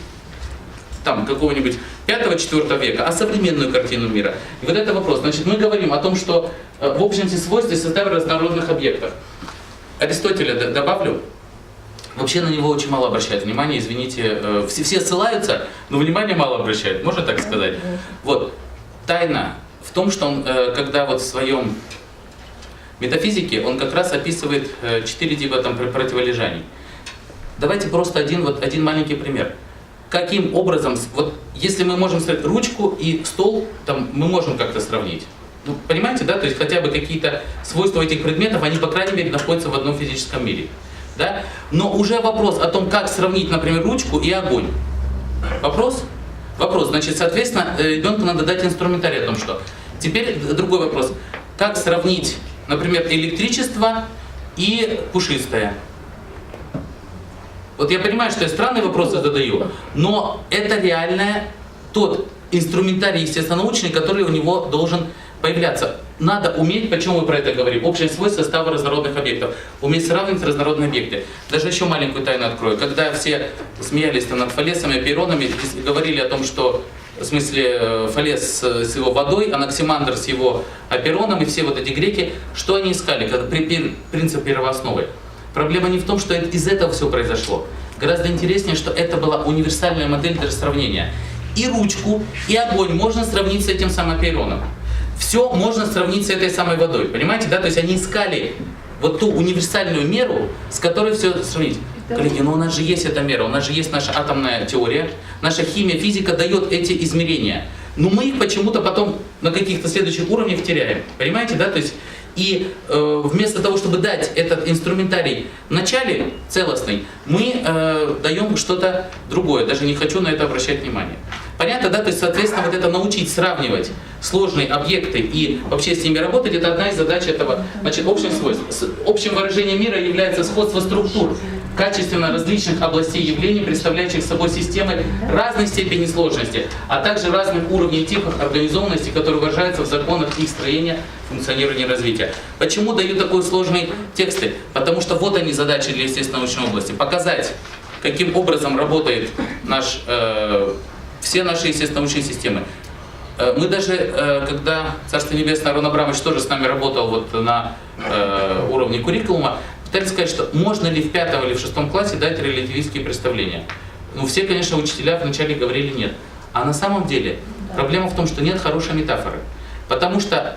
там какого-нибудь 5-4 века, а современную картину мира. И вот это вопрос. Значит, мы говорим о том, что в общности свойств и составе разнородных объектов. Аристотеля добавлю. Вообще на него очень мало обращают внимания, извините, все ссылаются, но внимания мало обращают, можно так сказать. Вот, тайна в том, что он, когда вот в своем метафизике, он как раз описывает 4 типа там противолежаний. Давайте просто один маленький пример. Каким образом, вот если мы можем сказать ручку и стол, там мы можем как-то сравнить. Ну, понимаете, да, то есть хотя бы какие-то свойства этих предметов, они, по крайней мере, находятся в одном физическом мире. Да? Но уже вопрос о том, как сравнить, например, ручку и огонь. Вопрос Вопрос, значит, соответственно, ребенку надо дать инструментарий о том, что. Теперь другой вопрос. Как сравнить, например, электричество и пушистое? Вот я понимаю, что я странные вопросы задаю, но это реально тот инструментарий естественно-научный, который у него должен появляться. Надо уметь, почему мы про это говорим, общее свойство состава разнородных объектов, уметь сравнивать разнородные объекты. Даже еще маленькую тайну открою. Когда все смеялись над фалесами, апейронами, говорили о том, что в смысле Фалес с его водой, Анаксимандр с его апейроном и все вот эти греки, что они искали, когда принцип первоосновы? Проблема не в том, что из этого все произошло. Гораздо интереснее, что это была универсальная модель для сравнения. И ручку, и огонь можно сравнить с этим самым апейроном. Все можно сравнить с этой самой водой. Понимаете, да? То есть они искали вот ту универсальную меру, с которой все сравнить. Коллеги, но у нас же есть эта мера, у нас же есть наша атомная теория, наша химия, физика дает эти измерения. Но мы их почему-то потом на каких-то следующих уровнях теряем. Понимаете, да? То есть и вместо того, чтобы дать этот инструментарий в начале целостный, мы даем что-то другое. Даже не хочу на это обращать внимание. Понятно, да? То есть, соответственно, вот это научить сравнивать сложные объекты и вообще с ними работать, это одна из задач этого. Значит, общим свойством. Общим выражением мира является сходство структур качественно различных областей явлений, представляющих собой системы разной степени сложности, а также разных уровней типов организованности, которые выражаются в законах их строения, функционирования и развития. Почему даю такой сложные тексты? Потому что вот они задачи для естественно-научной области. Показать, каким образом работает все наши естественно-научные системы. Мы даже, когда Царство Небесное Арон Абрамович тоже с нами работал вот на уровне куррикулума, пытались сказать, что можно ли в 5 или в 6 классе дать релятивистские представления. Ну, все, конечно, учителя вначале говорили нет. А на самом деле проблема в том, что нет хорошей метафоры. Потому что,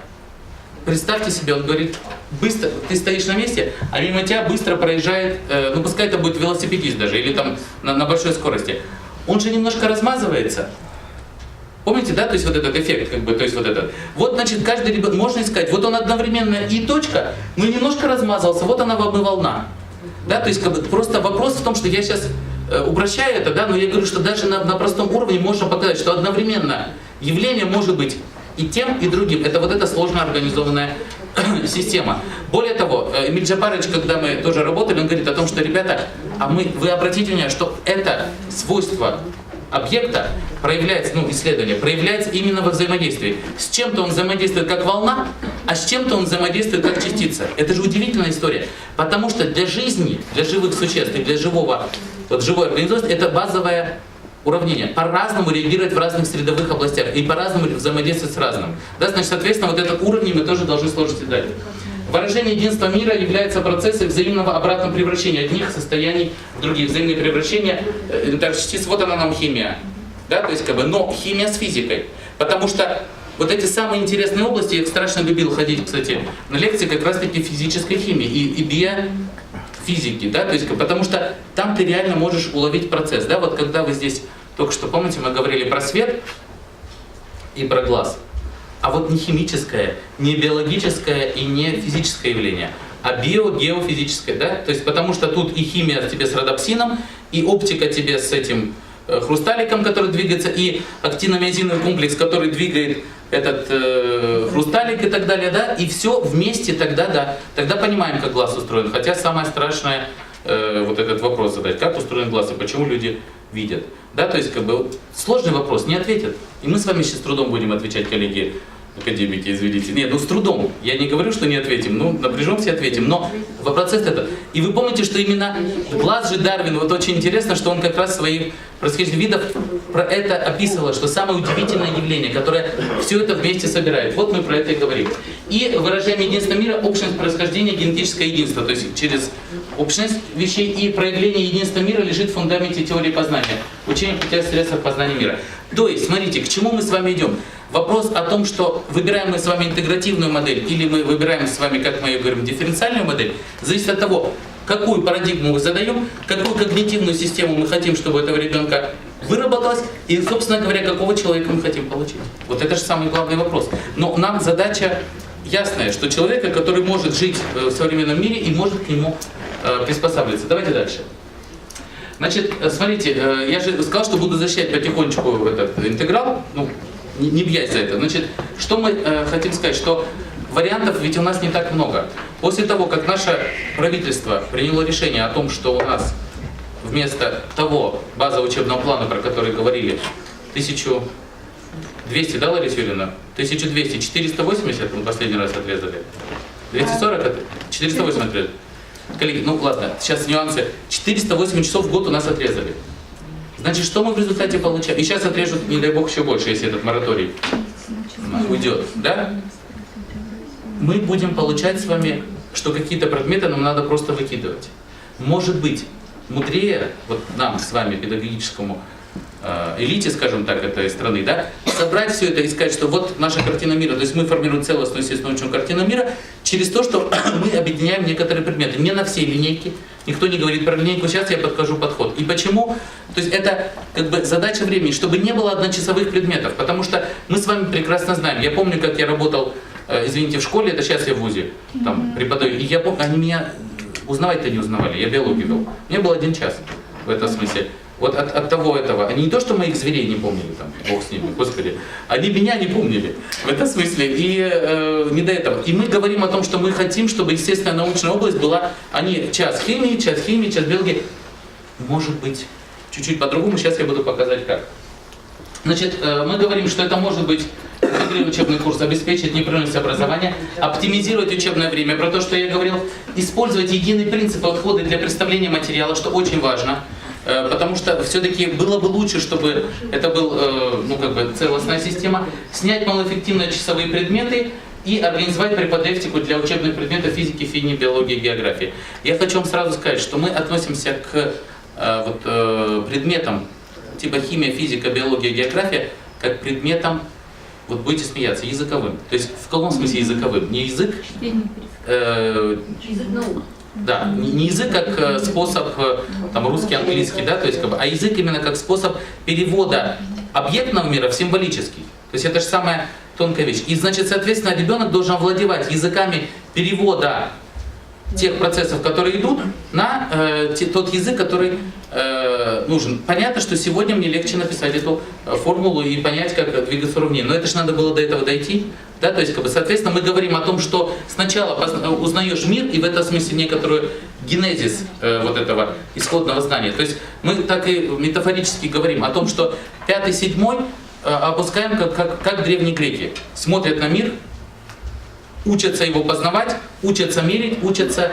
представьте себе, он говорит, быстро, ты стоишь на месте, а мимо тебя быстро проезжает, ну пускай это будет велосипедист даже, или там на большой скорости. Он же немножко размазывается. Помните, да, то есть вот этот эффект, как бы, то есть вот этот. Вот, значит, каждый ребенок, можно искать, вот он одновременно и точка, но немножко размазался, вот она волна. Да, то есть как бы, просто вопрос в том, что я сейчас упрощаю это, да, но я говорю, что даже на простом уровне можно показать, что одновременно явление может быть и тем, и другим. Это вот эта сложно организованная система. Более того, Эмиль Джапарович, когда мы тоже работали, он говорит о том, что, ребята, вы обратите внимание, что это свойство объекта проявляется, исследование, проявляется именно во взаимодействии. С чем-то он взаимодействует как волна, а с чем-то он взаимодействует как частица. Это же удивительная история. Потому что для жизни, для живых существ и для живой организации это базовое уравнение. По-разному реагировать в разных средовых областях и по-разному взаимодействовать с разным. Да, значит, соответственно, вот этот уровень мы тоже должны сложить и дать. Выражение единства мира является процессом взаимного обратного превращения одних состояний в другие. Взаимные превращения частиц, вот она нам химия. Да, то есть, как бы, но химия с физикой. Потому что вот эти самые интересные области, я страшно любил ходить, кстати, на лекции как раз-таки физической химии и биофизики. Да, то есть, потому что там ты реально можешь уловить процесс. Да, вот когда вы здесь, только что, помните, мы говорили про свет и про глаз. А вот не химическое, не биологическое и не физическое явление, а геофизическое, да? То есть потому что тут и химия тебе с родопсином, и оптика тебе с этим хрусталиком, который двигается, и актиномиозиновый комплекс, который двигает этот хрусталик и так далее, да? И все вместе тогда, да. Тогда понимаем, как глаз устроен. Хотя самое страшное вот этот вопрос задать, как устроен глаз и почему люди видят. Да, то есть как бы сложный вопрос, не ответят. И мы с вами сейчас с трудом будем отвечать, коллеги, академики, извините. Нет, с трудом. Я не говорю, что не ответим, напряжемся и ответим. Но процесс это. И вы помните, что именно глаз же Дарвин, вот очень интересно, что он как раз своих происхождениях видов про это описывал, что самое удивительное явление, которое все это вместе собирает. Вот мы про это и говорим. И выражение единства мира, общность происхождения, генетическое единство. То есть через общность вещей и проявление единства мира лежит в фундаменте теории познания. Учение путя средств познания мира. То есть, смотрите, к чему мы с вами идем. Вопрос о том, что выбираем мы с вами интегративную модель или мы выбираем с вами, как мы ее говорим, дифференциальную модель, зависит от того, какую парадигму мы задаем, какую когнитивную систему мы хотим, чтобы у этого ребенка выработалась, и, собственно говоря, какого человека мы хотим получить. Вот это же самый главный вопрос. Но нам задача ясная, что человека, который может жить в современном мире и может к нему приспосабливаться. Давайте дальше. Значит, смотрите, я же сказал, что буду защищать потихонечку этот интеграл, ну, не бьясь за это. Значит, что мы хотим сказать, что вариантов ведь у нас не так много. После того, как наше правительство приняло решение о том, что у нас вместо того базового учебного плана, про который говорили, 1200, да, Лариса Юрьевна? 1200, 480 мы последний раз отрезали. 240, 480 отрезали. Коллеги, ну ладно, сейчас нюансы. 408 часов в год у нас отрезали. Значит, что мы в результате получаем? И сейчас отрежут, не дай бог, еще больше, если этот мораторий уйдет, да? Мы будем получать с вами, что какие-то предметы нам надо просто выкидывать. Может быть, мудрее, вот нам с вами, педагогическому элите, скажем так, этой страны, да, собрать все это и сказать, что вот наша картина мира, то есть мы формируем целостную, естественно, научную картину мира через то, что мы объединяем некоторые предметы. Не на все линейки, никто не говорит про линейку, сейчас я подкажу подход. И почему? То есть это как бы задача времени, чтобы не было одночасовых предметов, потому что мы с вами прекрасно знаем. Я помню, как я работал, извините, в школе, это сейчас я в ВУЗе там преподаю, и я помню, они меня узнавать-то не узнавали, я биологию вел. Мне был 1 час в этом смысле. Вот от того этого. Они не то, что моих зверей не помнили, там, бог с ними, господи, они меня не помнили в этом смысле. И не до этого. И мы говорим о том, что мы хотим, чтобы естественная научная область была, они час химии, час биологии. Может быть, чуть-чуть по-другому, сейчас я буду показать как. Значит, мы говорим, что это может быть интегрированный учебный курс, обеспечить непрерывность образования, оптимизировать учебное время, про то, что я говорил, использовать единый принцип подхода для представления материала, что очень важно. Потому что все-таки было бы лучше, чтобы это был, ну, как бы целостная система, снять малоэффективные часовые предметы и организовать преподавтику для учебных предметов физики, химии, биологии, географии. Я хочу вам сразу сказать, что мы относимся к предметам типа химия, физика, биология, география как предметам, вот будете смеяться, языковым. То есть в каком смысле языковым? Не язык? Язык наук. Да, не язык как способ, там, русский, английский, да, то есть, как бы, а язык именно как способ перевода объектного мира в символический. То есть это же самая тонкая вещь. И значит, соответственно, ребенок должен овладевать языками перевода тех процессов, которые идут, на тот язык, который нужен. Понятно, что сегодня мне легче написать эту формулу и понять, как двигаться уравнение. Но это же надо было до этого дойти. Да? То есть, как бы, соответственно, мы говорим о том, что сначала узнаешь мир, и в этом смысле некоторую генезис вот этого исходного знания. То есть мы так и метафорически говорим о том, что 5-7 опускаем как древние греки. Смотрят на мир, учатся его познавать, учатся мерить, учатся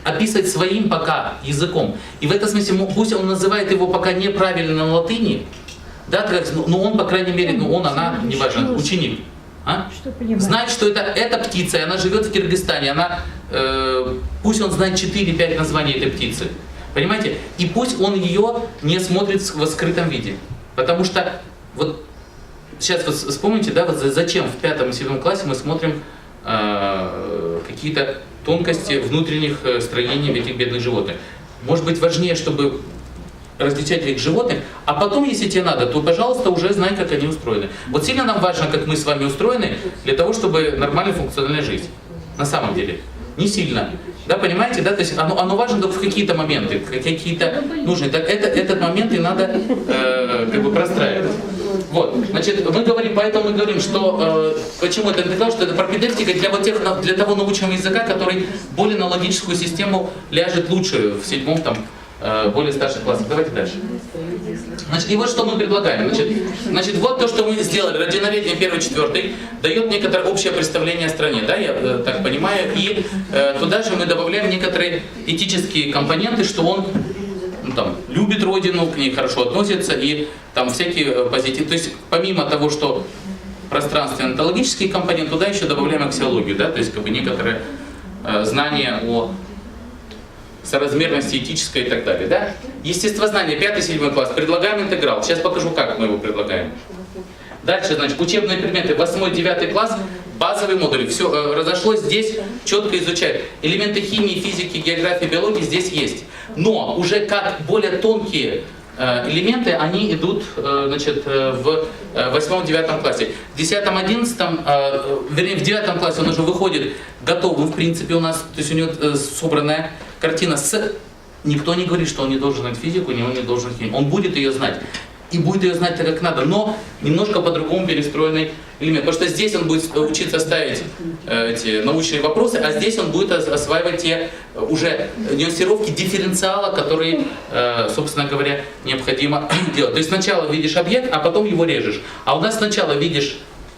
описывать своим пока языком. И в этом смысле, пусть он называет его пока неправильно на латыни, да, но он, по крайней мере, ну он, она, неважно, ученик. Знает, что это птица, и она живет в Киргизстане, пусть он знает 4-5 названий этой птицы. Понимаете? И пусть он ее не смотрит в скрытом виде. Потому что, вот, сейчас вы вспомните, да, вот зачем в 5 и 7 классе мы смотрим какие-то тонкости внутренних строений этих бедных животных. Может быть, важнее, чтобы различать этих животных, а потом, если тебе надо, то, пожалуйста, уже знай, как они устроены. Вот сильно нам важно, как мы с вами устроены, для того, чтобы нормально функциональная жизнь. На самом деле. Не сильно. Да, понимаете, да? То есть оно важно только в какие-то моменты, какие-то нужные. Так этот момент и надо как бы простраивать. Вот, значит, мы говорим, поэтому мы говорим, что почему это интеграл, что это пропедевтика для того научного языка, который более на логическую систему ляжет лучше в 7 там, более старших классах. Давайте дальше. Значит, и вот что мы предлагаем. Значит, вот то, что мы сделали. Родиноведение 1-4 дает некоторое общее представление о стране, да, я так понимаю. И туда же мы добавляем некоторые этические компоненты, что он там, любит родину, к ней хорошо относится, и там всякие позитивы. То есть помимо того, что пространственно-онтологический компонент, туда еще добавляем аксиологию, да, то есть как бы некоторые знания о соразмерности этической и так далее. Да? Естествознание, 5-7 класс. Предлагаем интеграл. Сейчас покажу, как мы его предлагаем. Дальше, значит, учебные предметы. 8-9 класс, базовые модули. Все разошлось, здесь четко изучают. Элементы химии, физики, географии, биологии здесь есть. Но уже как более тонкие элементы, они идут, значит, в 8-9 классе. В 10-11, вернее, в 9 классе он уже выходит готовым, в принципе, у нас, то есть у него собранная картина с никто не говорит, что он не должен знать физику, он не должен химию. Он будет ее знать. И будет ее знать так, как надо, но немножко по-другому перестроенный элемент. Потому что здесь он будет учиться ставить эти научные вопросы, а здесь он будет осваивать те уже нюансировки дифференциала, которые, собственно говоря, необходимо делать. То есть сначала видишь объект, а потом его режешь. А у нас сначала видишь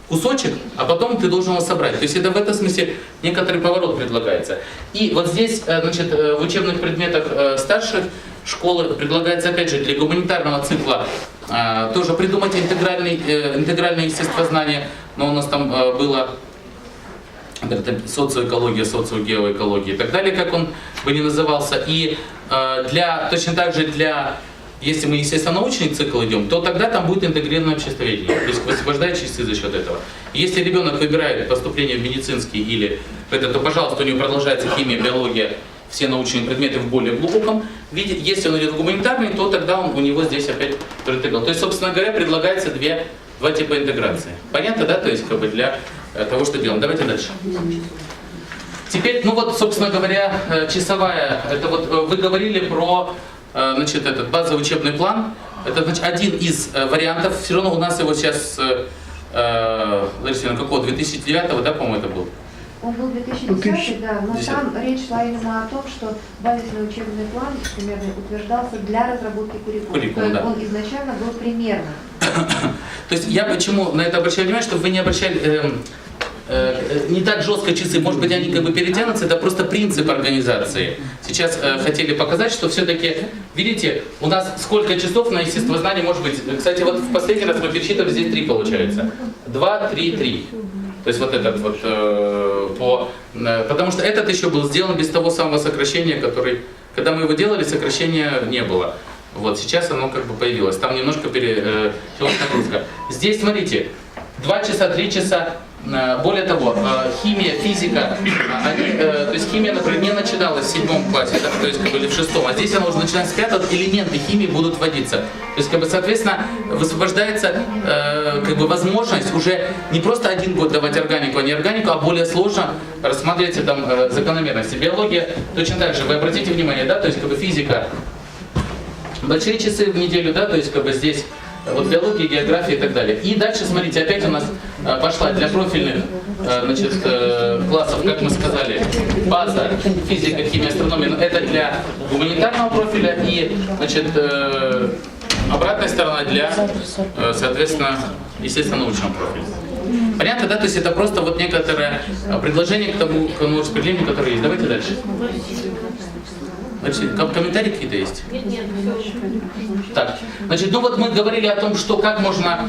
кусочек, а потом ты должен его собрать. То есть это в этом смысле некоторый поворот предлагается. И вот здесь, значит, в учебных предметах старших школы предлагается, опять же, для гуманитарного цикла тоже придумать интегральное естествознание, но у нас там было социоэкология, социогеоэкология и так далее, как он бы ни назывался. И точно так же если мы естественно-научный цикл идем, то тогда там будет интегрированное обществоведение, то есть высвобождает часы за счет этого. И если ребенок выбирает поступление в медицинский или то, пожалуйста, у него продолжается химия, биология, все научные предметы в более глубоком виде. Если он идет в гуманитарный, то тогда у него здесь опять интеграл. То есть, собственно говоря, предлагается два типа интеграции. Понятно, да? То есть, как бы для того, что делаем. Давайте дальше. Теперь, ну вот, собственно говоря, часовая. Это вот вы говорили про, значит, этот базовый учебный план. Это, значит, один из вариантов. Все равно у нас его сейчас, Лариса, какого, 2009-го, да, по-моему, это был? Он был 2010, да, но там речь шла именно о том, что базисный учебный план примерно утверждался для разработки куррикулума. То есть он изначально был примерно. То есть я почему на это обращаю внимание, чтобы вы не обращали не так жестко часы, может быть, они как бы перетянутся, это просто принцип организации. Сейчас хотели показать, что все-таки, видите, у нас сколько часов на естествознании может быть. Кстати, вот в последний раз мы пересчитывали, здесь 3 получается. 2, 3, 3. То есть вот этот вот, потому что этот еще был сделан без того самого сокращения, когда мы его делали, сокращения не было. Вот, сейчас оно как бы появилось. Там немножко нагрузка. Здесь, смотрите, 2 часа, 3 часа. Более того, химия, физика, то есть химия, например, не начиналась в 7 классе, да, то есть как бы, или в 6, а здесь она уже начинает с 5, элементы химии будут вводиться. То есть, как бы, соответственно, высвобождается как бы, возможность уже не просто 1 год давать органику, а не органику, а более сложно рассматривать там закономерности. Биология точно так же, вы обратите внимание, да, то есть как бы, физика, большие часы в неделю, да, то есть как бы здесь вот биология, география и так далее. И дальше, смотрите, опять у нас пошла для профильных значит, классов, как мы сказали, база физика, химия, астрономия. Но это для гуманитарного профиля и, значит, обратная сторона для, соответственно, естественно-научного профиля. Понятно, да? То есть это просто вот некоторое предложение к тому распределению, которое есть. Давайте дальше. Значит, комментарии какие-то есть? Нет. Так, значит, ну вот мы говорили о том, что как можно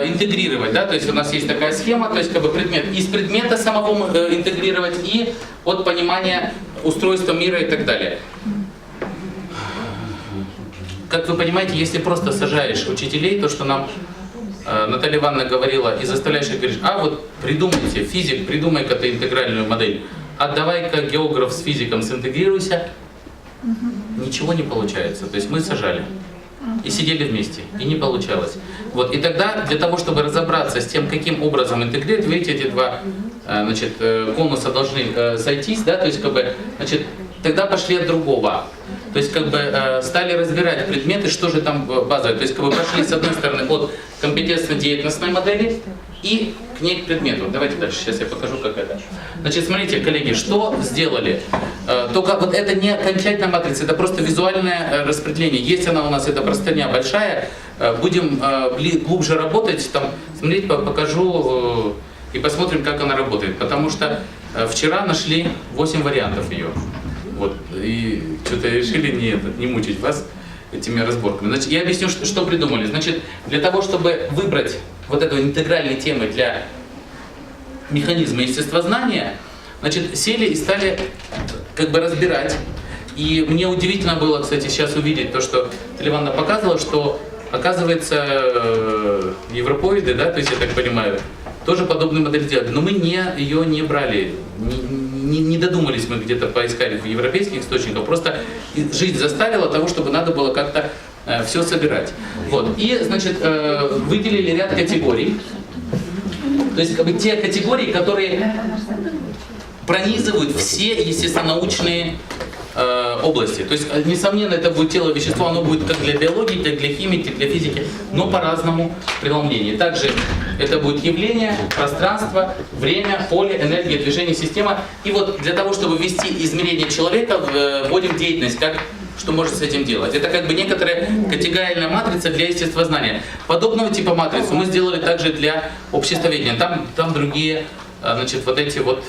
интегрировать, да, то есть у нас есть такая схема, то есть как бы предмет из предмета самого интегрировать и от понимания устройства мира и так далее. Как вы понимаете, если просто сажаешь учителей, то, что нам Наталья Ивановна говорила, и заставляешь их говорить, а вот придумайте, физик, придумай-ка ты интегральную модель, а давай-ка географ с физиком синтегрируйся, ничего не получается. То есть мы сажали и сидели вместе, и не получалось. Вот. И тогда для того, чтобы разобраться с тем, каким образом интегрировать, видите, эти два значит, конуса должны сойтись, да, то есть как бы, значит, тогда пошли от другого. То есть как бы стали разбирать предметы, что же там базовое. То есть как бы пошли с одной стороны от компетентно-деятельностной модели и к ней к предмету. Давайте дальше, сейчас я покажу, как это. Значит, смотрите, коллеги, что сделали. Только вот это не окончательная матрица, это просто визуальное распределение. Есть она у нас, эта простыня большая, будем глубже работать, там, смотрите, покажу и посмотрим, как она работает. Потому что вчера нашли 8 вариантов ее. Вот, и что-то решили не мучить вас этими разборками. Значит, я объясню, что придумали. Значит, для того, чтобы выбрать вот эту интегральной темы для механизма естествознания, значит, сели и стали как бы разбирать. И мне удивительно было, кстати, сейчас увидеть то, что Наталья Ивановна показывала, что, оказывается, европоиды, да, то есть, я так понимаю, тоже подобную модель делали. Но мы ее не брали, не додумались мы где-то поискать в европейских источниках, просто жизнь заставила того, чтобы надо было как-то все собирать. Вот. И, значит, выделили ряд категорий. То есть как бы те категории, которые пронизывают все естественно-научные области. То есть, несомненно, это будет тело, вещество, оно будет как для биологии, так для химии, так для физики, но по-разному преломлении. Также это будет явление, пространство, время, поле, энергия, движение, система. И вот для того, чтобы ввести измерение человека, вводим деятельность, что можно с этим делать. Это как бы некоторая категориальная матрица для естествознания. Подобного типа матрицу мы сделали также для обществоведения. Там другие, значит, вот эти вот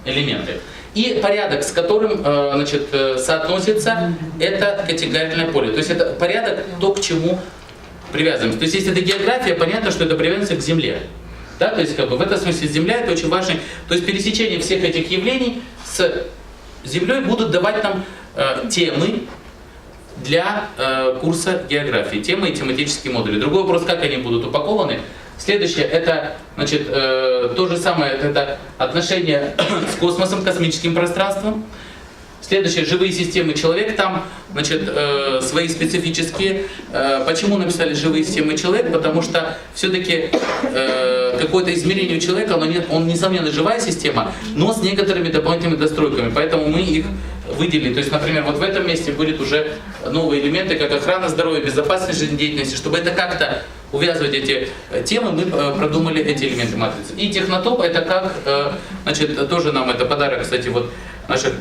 элементы. И порядок, с которым, значит, соотносится это категориальное поле. То есть это порядок, то, к чему привязываемся. То есть если это география, понятно, что это привязывается к Земле. Да? То есть как бы в этом смысле Земля это очень важно. То есть пересечение всех этих явлений с Землей будут давать нам темы для курса географии, темы и тематические модули. Другой вопрос, как они будут упакованы. Следующее, это, значит, то же самое, это отношение с космосом, космическим пространством. Следующее, живые системы, человек, там, значит, свои специфические. Почему написали живые системы человек? Потому что все-таки какое-то измерение у человека, он, несомненно, живая система, но с некоторыми дополнительными достройками, поэтому мы их выделили. То есть, например, вот в этом месте будет уже новые элементы, как охрана здоровья, безопасность жизнедеятельности. Чтобы это как-то увязывать эти темы, мы продумали эти элементы матрицы. И технотоп, это как, значит, тоже нам это подарок, кстати, вот наших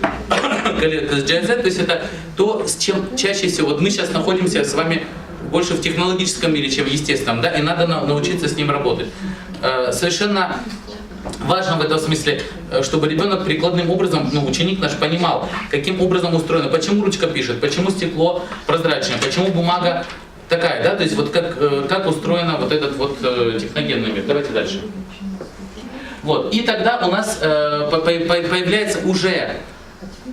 коллег из GIZ, то есть это то, с чем чаще всего, вот мы сейчас находимся с вами больше в технологическом мире, чем в естественном, да, и надо научиться с ним работать. Совершенно важно в этом смысле, чтобы ребенок прикладным образом, ученик наш понимал, каким образом устроено, почему ручка пишет, почему стекло прозрачное, почему бумага такая, да, то есть вот как устроено вот этот вот техногенный мир. Давайте дальше. Вот, и тогда у нас появляется уже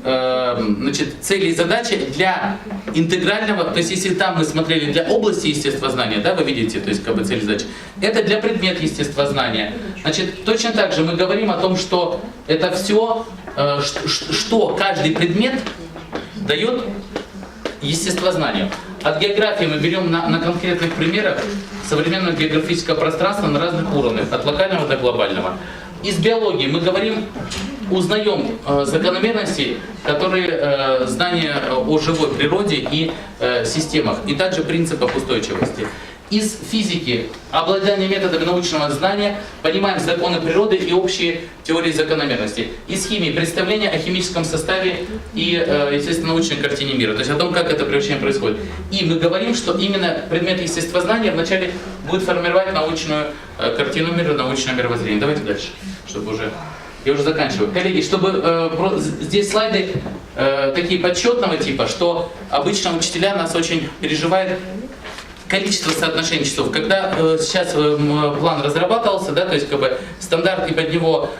значит, цели и задачи для интегрального, то есть если там мы смотрели для области естествознания, да, вы видите, то есть как бы цель и задача, это для предмета естествознания. Значит, точно так же мы говорим о том, что это все, что каждый предмет дает естествознанию. От географии мы берем на конкретных примерах современного географического пространства на разных уровнях, от локального до глобального. Из биологии мы говорим, узнаем закономерности, которые знания о живой природе и системах, и также принципах устойчивости. Из физики, обладание методами научного знания, понимаем законы природы и общие теории закономерностей. Из химии, представление о химическом составе и, естественно, научной картине мира, то есть о том, как это превращение происходит. И мы говорим, что именно предмет естествознания вначале будет формировать научную картину мира, научное мировоззрение. Давайте дальше, чтобы уже... Я уже заканчиваю. Коллеги, чтобы здесь слайды такие подсчетного типа, что обычно учителя нас очень переживают количество соотношений часов. Когда сейчас план разрабатывался, да, то есть как бы стандарт и под него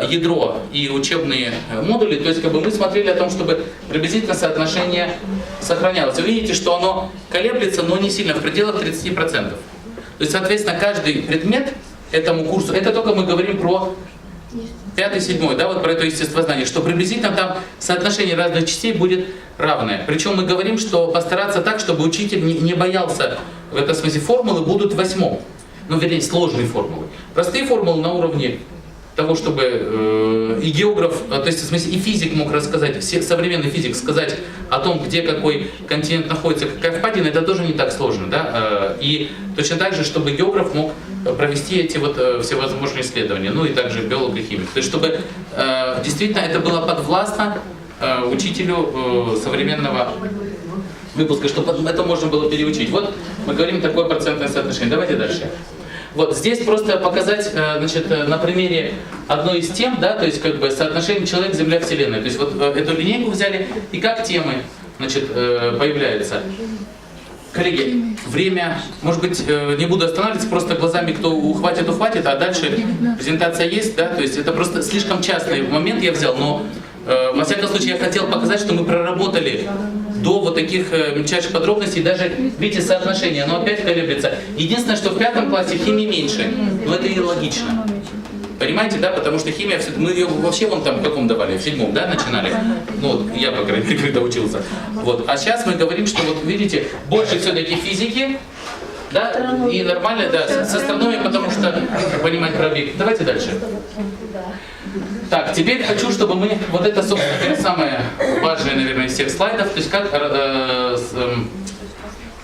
ядро и учебные модули, то есть как бы мы смотрели о том, чтобы приблизительно соотношение сохранялось. Вы видите, что оно колеблется, но не сильно, в пределах 30%. То есть, соответственно, каждый предмет этому курсу, это только мы говорим про 5-7, да, вот про это естествознание, что приблизительно там соотношение разных частей будет равное. Причем мы говорим, что постараться так, чтобы учитель не боялся, в этом смысле формулы будут в 8, ну вернее сложные формулы. Простые формулы на уровне того, чтобы и географ, то есть в смысле и физик мог рассказать, современный физик сказать о том, где какой континент находится, какая впадина, это тоже не так сложно, да, и точно так же, чтобы географ мог провести эти вот всевозможные исследования, ну и также биолог и химик, то есть чтобы действительно это было подвластно учителю современного выпуска, чтобы это можно было переучить. Вот мы говорим такое процентное соотношение. Давайте дальше. Вот здесь просто показать, значит, на примере одной из тем, да, то есть как бы соотношение человек, Земля, Вселенная. То есть вот эту линейку взяли и как темы, значит, появляются. Коллеги, время, может быть, не буду останавливаться, просто глазами кто ухватит, а дальше презентация есть, да, то есть это просто слишком частный момент я взял, но во всяком случае я хотел показать, что мы проработали до вот таких мельчайших подробностей, даже, видите, соотношение, оно опять колеблется. Единственное, что в 5 классе химии меньше, но это и логично. Понимаете, да, потому что химия, мы ее вообще вон там в каком давали, в 7, да, начинали, ну вот я, по крайней мере, когда учился. Вот. А сейчас мы говорим, что вот видите, больше все-таки физики, да, и нормально, да, с астрономией, потому что понимать про объект. Давайте дальше. Так, теперь хочу, чтобы мы, вот это, собственно говоря, самое важное, наверное, из всех слайдов, то есть как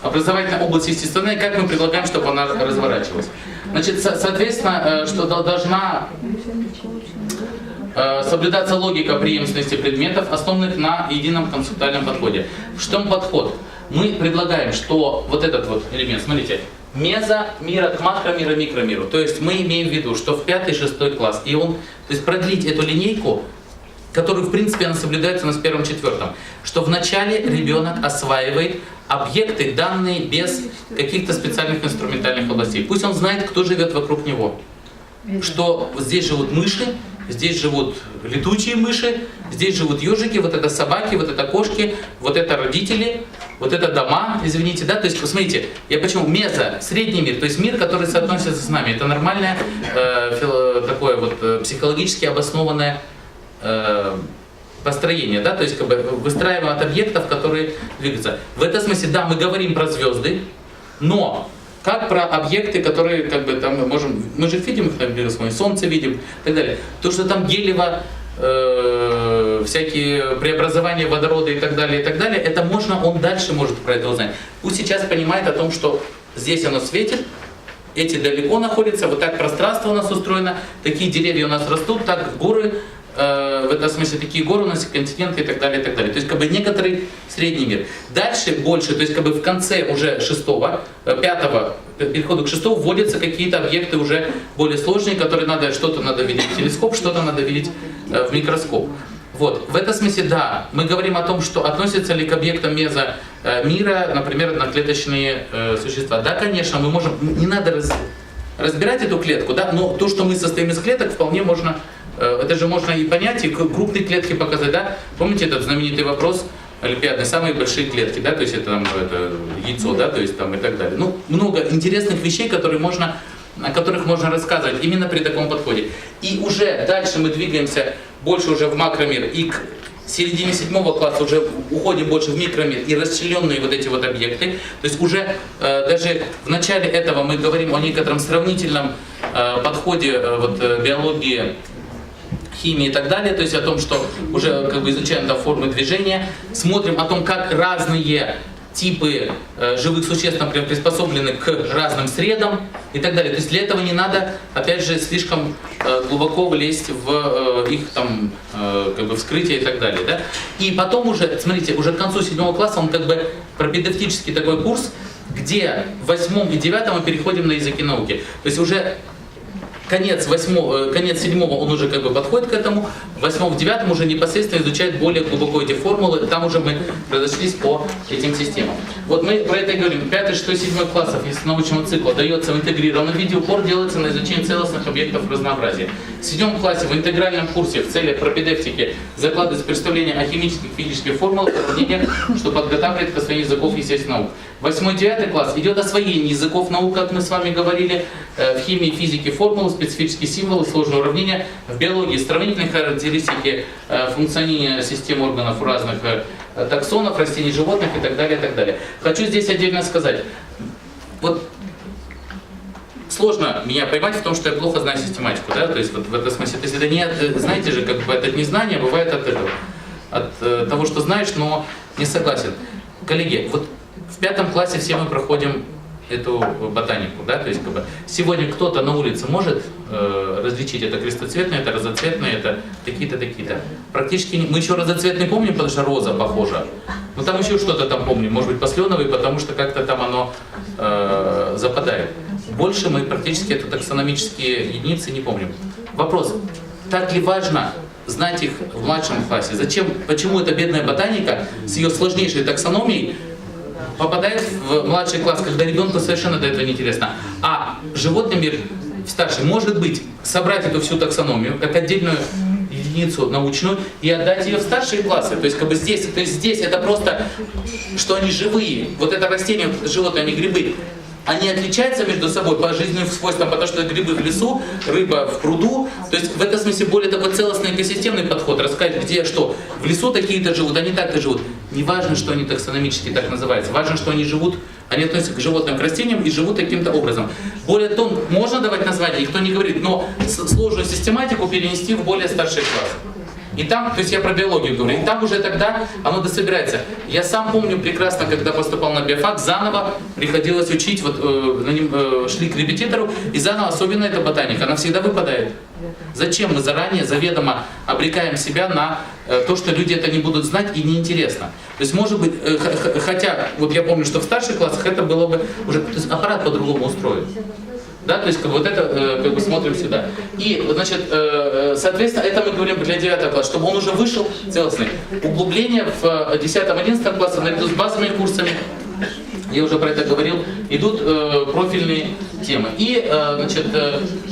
образовательная область естественная, как мы предлагаем, чтобы она разворачивалась. Значит, соответственно, что должна соблюдаться логика преемственности предметов, основанных на едином концептуальном подходе. В чем подход? Мы предлагаем, что вот этот вот элемент, смотрите, мезомира к макромиру, микромиру. То есть мы имеем в виду, что в 5-6 класс, и он, то есть продлить эту линейку, которую, в принципе, она соблюдается у нас в 1-4, что вначале ребенок осваивает объекты, данные без каких-то специальных инструментальных областей. Пусть он знает, кто живет вокруг него. Что здесь живут мыши, здесь живут летучие мыши, здесь живут ежики, вот это собаки, вот это кошки, вот это родители, вот это дома, извините, да, то есть, посмотрите, я почему, мезо, средний мир, то есть мир, который соотносится с нами, это нормальное, такое вот психологически обоснованное построение, да, то есть как бы выстраиваем от объектов, которые двигаются. В этом смысле, да, мы говорим про звезды, но как про объекты, которые как бы там мы же видим их, например, Солнце видим и так далее. То, что там гелево, всякие преобразования водорода и так далее, это можно, он дальше может про это узнать. Пусть сейчас понимает о том, что здесь оно светит, эти далеко находятся, вот так пространство у нас устроено, такие деревья у нас растут, так горы, в этом смысле такие горы у нас, континенты и так далее, и так далее. То есть как бы некоторый средний мир. Дальше больше, то есть как бы в конце уже 5-го, перехода к 6-му вводятся какие-то объекты уже более сложные, которые что-то надо видеть в телескоп, что-то надо видеть в микроскоп. Вот. В этом смысле, да, мы говорим о том, что относятся ли к объектам мезомира, например, одноклеточные существа. Да, конечно, мы можем, не надо разбирать эту клетку, да, но то, что мы состоим из клеток, вполне можно, это же можно и понять, и крупные клетки показать, да. Помните этот знаменитый вопрос олимпиадный, самые большие клетки, да, то есть это, это яйцо, да, то есть там и так далее. Ну, много интересных вещей, о которых можно рассказывать именно при таком подходе. И уже дальше мы двигаемся больше уже в макромир, и к середине 7-го класса уже уходим больше в микромир и расчлененные вот эти вот объекты. То есть уже даже в начале этого мы говорим о некотором сравнительном подходе биологии, химии и так далее, то есть о том, что уже как бы изучаем там формы движения, смотрим о том, как разные типы живых существ, например, приспособлены к разным средам и так далее. То есть для этого не надо, опять же, слишком глубоко влезть в их там как бы вскрытие и так далее. Да? И потом уже, смотрите, уже к концу 7-го класса он как бы пропедевтический такой курс, где в 8-м и 9-м мы переходим на языки науки. То есть уже конец 7-го он уже как бы подходит к этому, в 8-м, в 9-м уже непосредственно изучает более глубоко эти формулы, там уже мы разошлись по этим системам. Вот мы про это и говорим. 5, 6, 7 классов из научного цикла дается в интегрированном виде, упор делается на изучение целостных объектов разнообразия. В 7 классе в интегральном курсе в целях пропедевтики закладывается представление о химических, физических формулах, уравнениях, что подготавливает к освоению языков естественных наук. 8-9 класс идет освоение языков наук, как мы с вами говорили, в химии и физике формулы, специфические символы, сложные уравнения, в биологии сравнительные характеристики функционирования систем органов разных таксонов, растений, животных и так далее, и так далее. Хочу здесь отдельно сказать, вот сложно меня поймать в том, что я плохо знаю систематику, да, то есть вот в этом смысле, то есть это не, знаете же, как бы это незнание бывает от этого, от того, что знаешь, но не согласен. Коллеги, вот в 5 классе все мы проходим эту ботанику, да, то есть как бы сегодня кто-то на улице может различить, это крестоцветное, это разоцветное, это такие-то, такие-то. Практически мы еще разоцветный помним, потому что роза похожа. Но там еще что-то там помним, может быть посленовый, потому что как-то там оно западает. Больше мы практически это таксономические единицы не помним. Вопрос, так ли важно знать их в младшем классе? Зачем, почему эта бедная ботаника с ее сложнейшей таксономией попадает в младший класс, когда ребенку совершенно до этого не интересно. А животный мир старший, может быть, собрать эту всю таксономию как отдельную единицу научную и отдать ее в старшие классы. То есть как бы здесь, это просто, что они живые. Вот это растение, животные, они грибы. Они отличаются между собой по жизненным свойствам, потому что грибы в лесу, рыба в пруду. То есть в этом смысле более такой целостный экосистемный подход. Рассказать, где что. В лесу такие-то живут, они так-то живут. не важно, что они таксономически так называются, важно, что они живут, они относятся к животным, к растениям и живут таким-то образом. Более того, можно давать названия, никто не говорит, но сложную систематику перенести в более старший класс. И там, то есть я про биологию говорю, и там уже тогда оно дособирается. Я сам помню прекрасно, когда поступал на биофак, заново приходилось учить, вот шли к репетитору, и заново, особенно эта ботаника, она всегда выпадает. Зачем мы заранее, заведомо обрекаем себя на то, что люди это не будут знать и неинтересно? То есть, может быть, хотя, вот я помню, что в старших классах это было бы уже, то есть аппарат по-другому устроен. Да, то есть вот это как бы смотрим сюда. И, значит, соответственно, это мы говорим для 9 класса, чтобы он уже вышел целостный. Углубление в 10-11 классе наряду с базовыми курсами, я уже про это говорил, идут профильные темы. И, значит,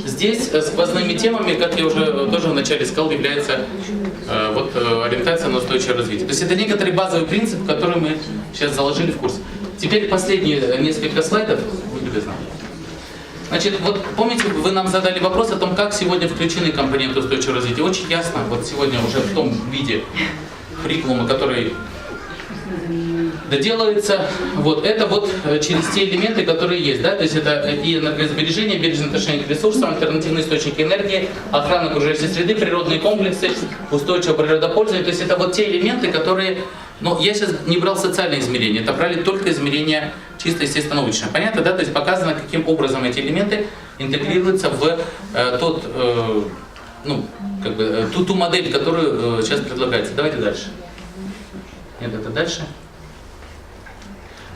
здесь сквозными темами, как я уже тоже вначале сказал, является вот ориентация на устойчивое развитие. То есть это некоторый базовый принцип, который мы сейчас заложили в курс. Теперь последние несколько слайдов. Будь любезны. Значит, вот помните, вы нам задали вопрос о том, как сегодня включены компоненты устойчивого развития. Очень ясно, вот сегодня уже в том виде куррикулума, который доделается, вот это вот через те элементы, которые есть, да, то есть это и энергосбережение, бережное отношение к ресурсам, альтернативные источники энергии, охрана окружающей среды, природные комплексы, устойчивое природопользование, то есть это вот те элементы, которые, ну, я сейчас не брал социальные измерения, это брали только измерения чисто естественно-научные. Понятно, да, то есть показано, каким образом эти элементы интегрируются в тот, ну, как бы, ту модель, которую сейчас предлагается. Давайте дальше. Нет, это дальше.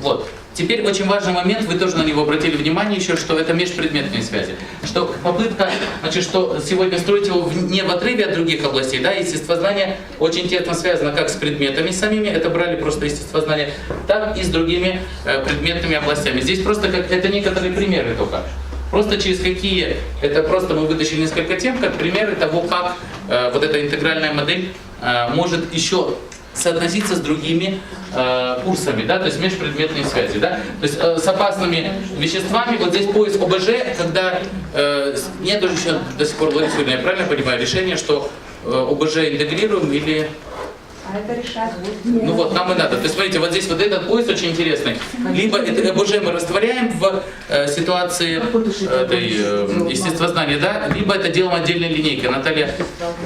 Вот. Теперь очень важный момент, вы тоже на него обратили внимание еще, что это межпредметные связи. Что попытка, значит, что сегодня строить его не в отрыве от других областей, да, естествознание очень тесно связано как с предметами самими, это брали просто естествознание, так и с другими предметными областями. Здесь просто как, это некоторые примеры только. Просто через какие, это просто мы вытащили несколько тем, как примеры того, как вот эта интегральная модель может еще соотноситься с другими курсами, да, то есть межпредметные связи, да, то есть с опасными веществами, вот здесь поиск ОБЖ, когда нет уже еще до сих пор, Лариса, я правильно понимаю, решение, что ОБЖ интегрируем или... А это решать будет. Ну вот, нам и надо. То есть, смотрите, вот здесь вот этот поиск очень интересный. Либо это ОБЖ мы растворяем в ситуации этой естествознания, да, либо это делаем отдельной линейкой. Наталья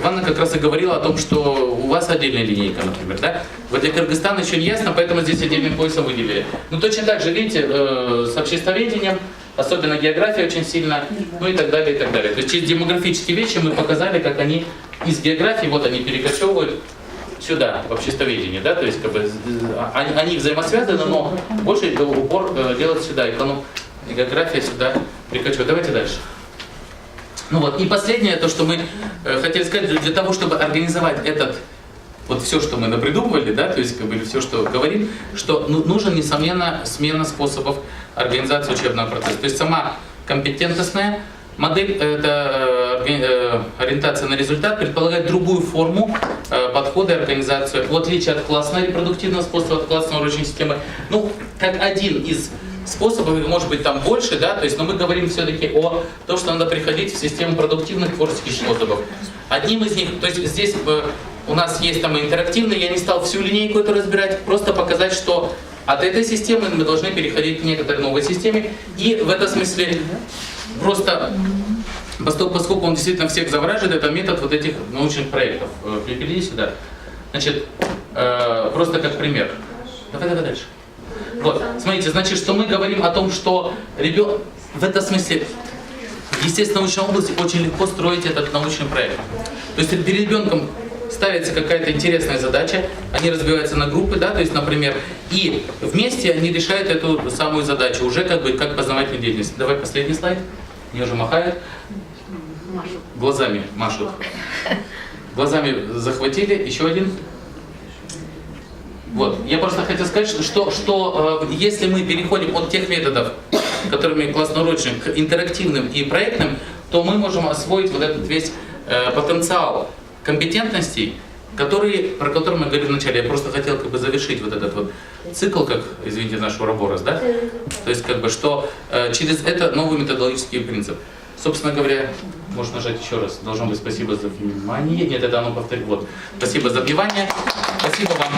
Ивановна как раз и говорила о том, что у вас отдельная линейка, например, да. Вот для Кыргызстана еще не ясно, поэтому здесь отдельным поясом выделили. Ну точно так же, видите, с обществоведением, особенно география очень сильно, ну и так далее, и так далее. То есть через демографические вещи мы показали, как они из географии, вот они перекочевывают сюда, в обществоведение, да, то есть как бы они взаимосвязаны, но больше упор делать сюда, и география сюда прикачивает. Давайте дальше. Ну вот, и последнее, то, что мы хотели сказать, для того, чтобы организовать этот, вот все, что мы напридумывали, да, то есть как бы все, что говорим, что нужен, несомненно, смена способов организации учебного процесса. То есть сама компетентностная модель, это ориентация на результат, предполагает другую форму подхода и организацию, в отличие от классно-репродуктивного способа, от классно-урочной системы. Ну, как один из способов, может быть там больше, да, то есть, но мы говорим все-таки о том, что надо приходить в систему продуктивных творческих способов. Одним из них, то есть здесь у нас есть там интерактивный, я не стал всю линейку эту разбирать, просто показать, что от этой системы мы должны переходить к некоторой новой системе, и в этом смысле просто, поскольку он действительно всех завораживает, это метод вот этих научных проектов. Перейди сюда. Значит, просто как пример. Давай дальше. Вот, смотрите, значит, что мы говорим о том, что ребенок, в этом смысле, в естественно-научной области очень легко строить этот научный проект. То есть перед ребенком ставится какая-то интересная задача, они разбиваются на группы, да, то есть, например, и вместе они решают эту самую задачу, уже как бы как познавательную деятельность. Давай последний слайд. Они уже махают. Глазами машут. Глазами захватили. Еще один. Вот. Я просто хотел сказать, что если мы переходим от тех методов, которыми классно-урочным, к интерактивным и проектным, то мы можем освоить вот этот весь потенциал компетентностей, про которые мы говорили вначале. Я просто хотел как бы завершить вот этот вот цикл, как, извините, наш Уроборос, да? То есть как бы, что через это новый методологический принцип. Собственно говоря, можно нажать еще раз. Должно быть спасибо за внимание. Нет, это оно повторит. Вот. Спасибо за внимание. Спасибо вам.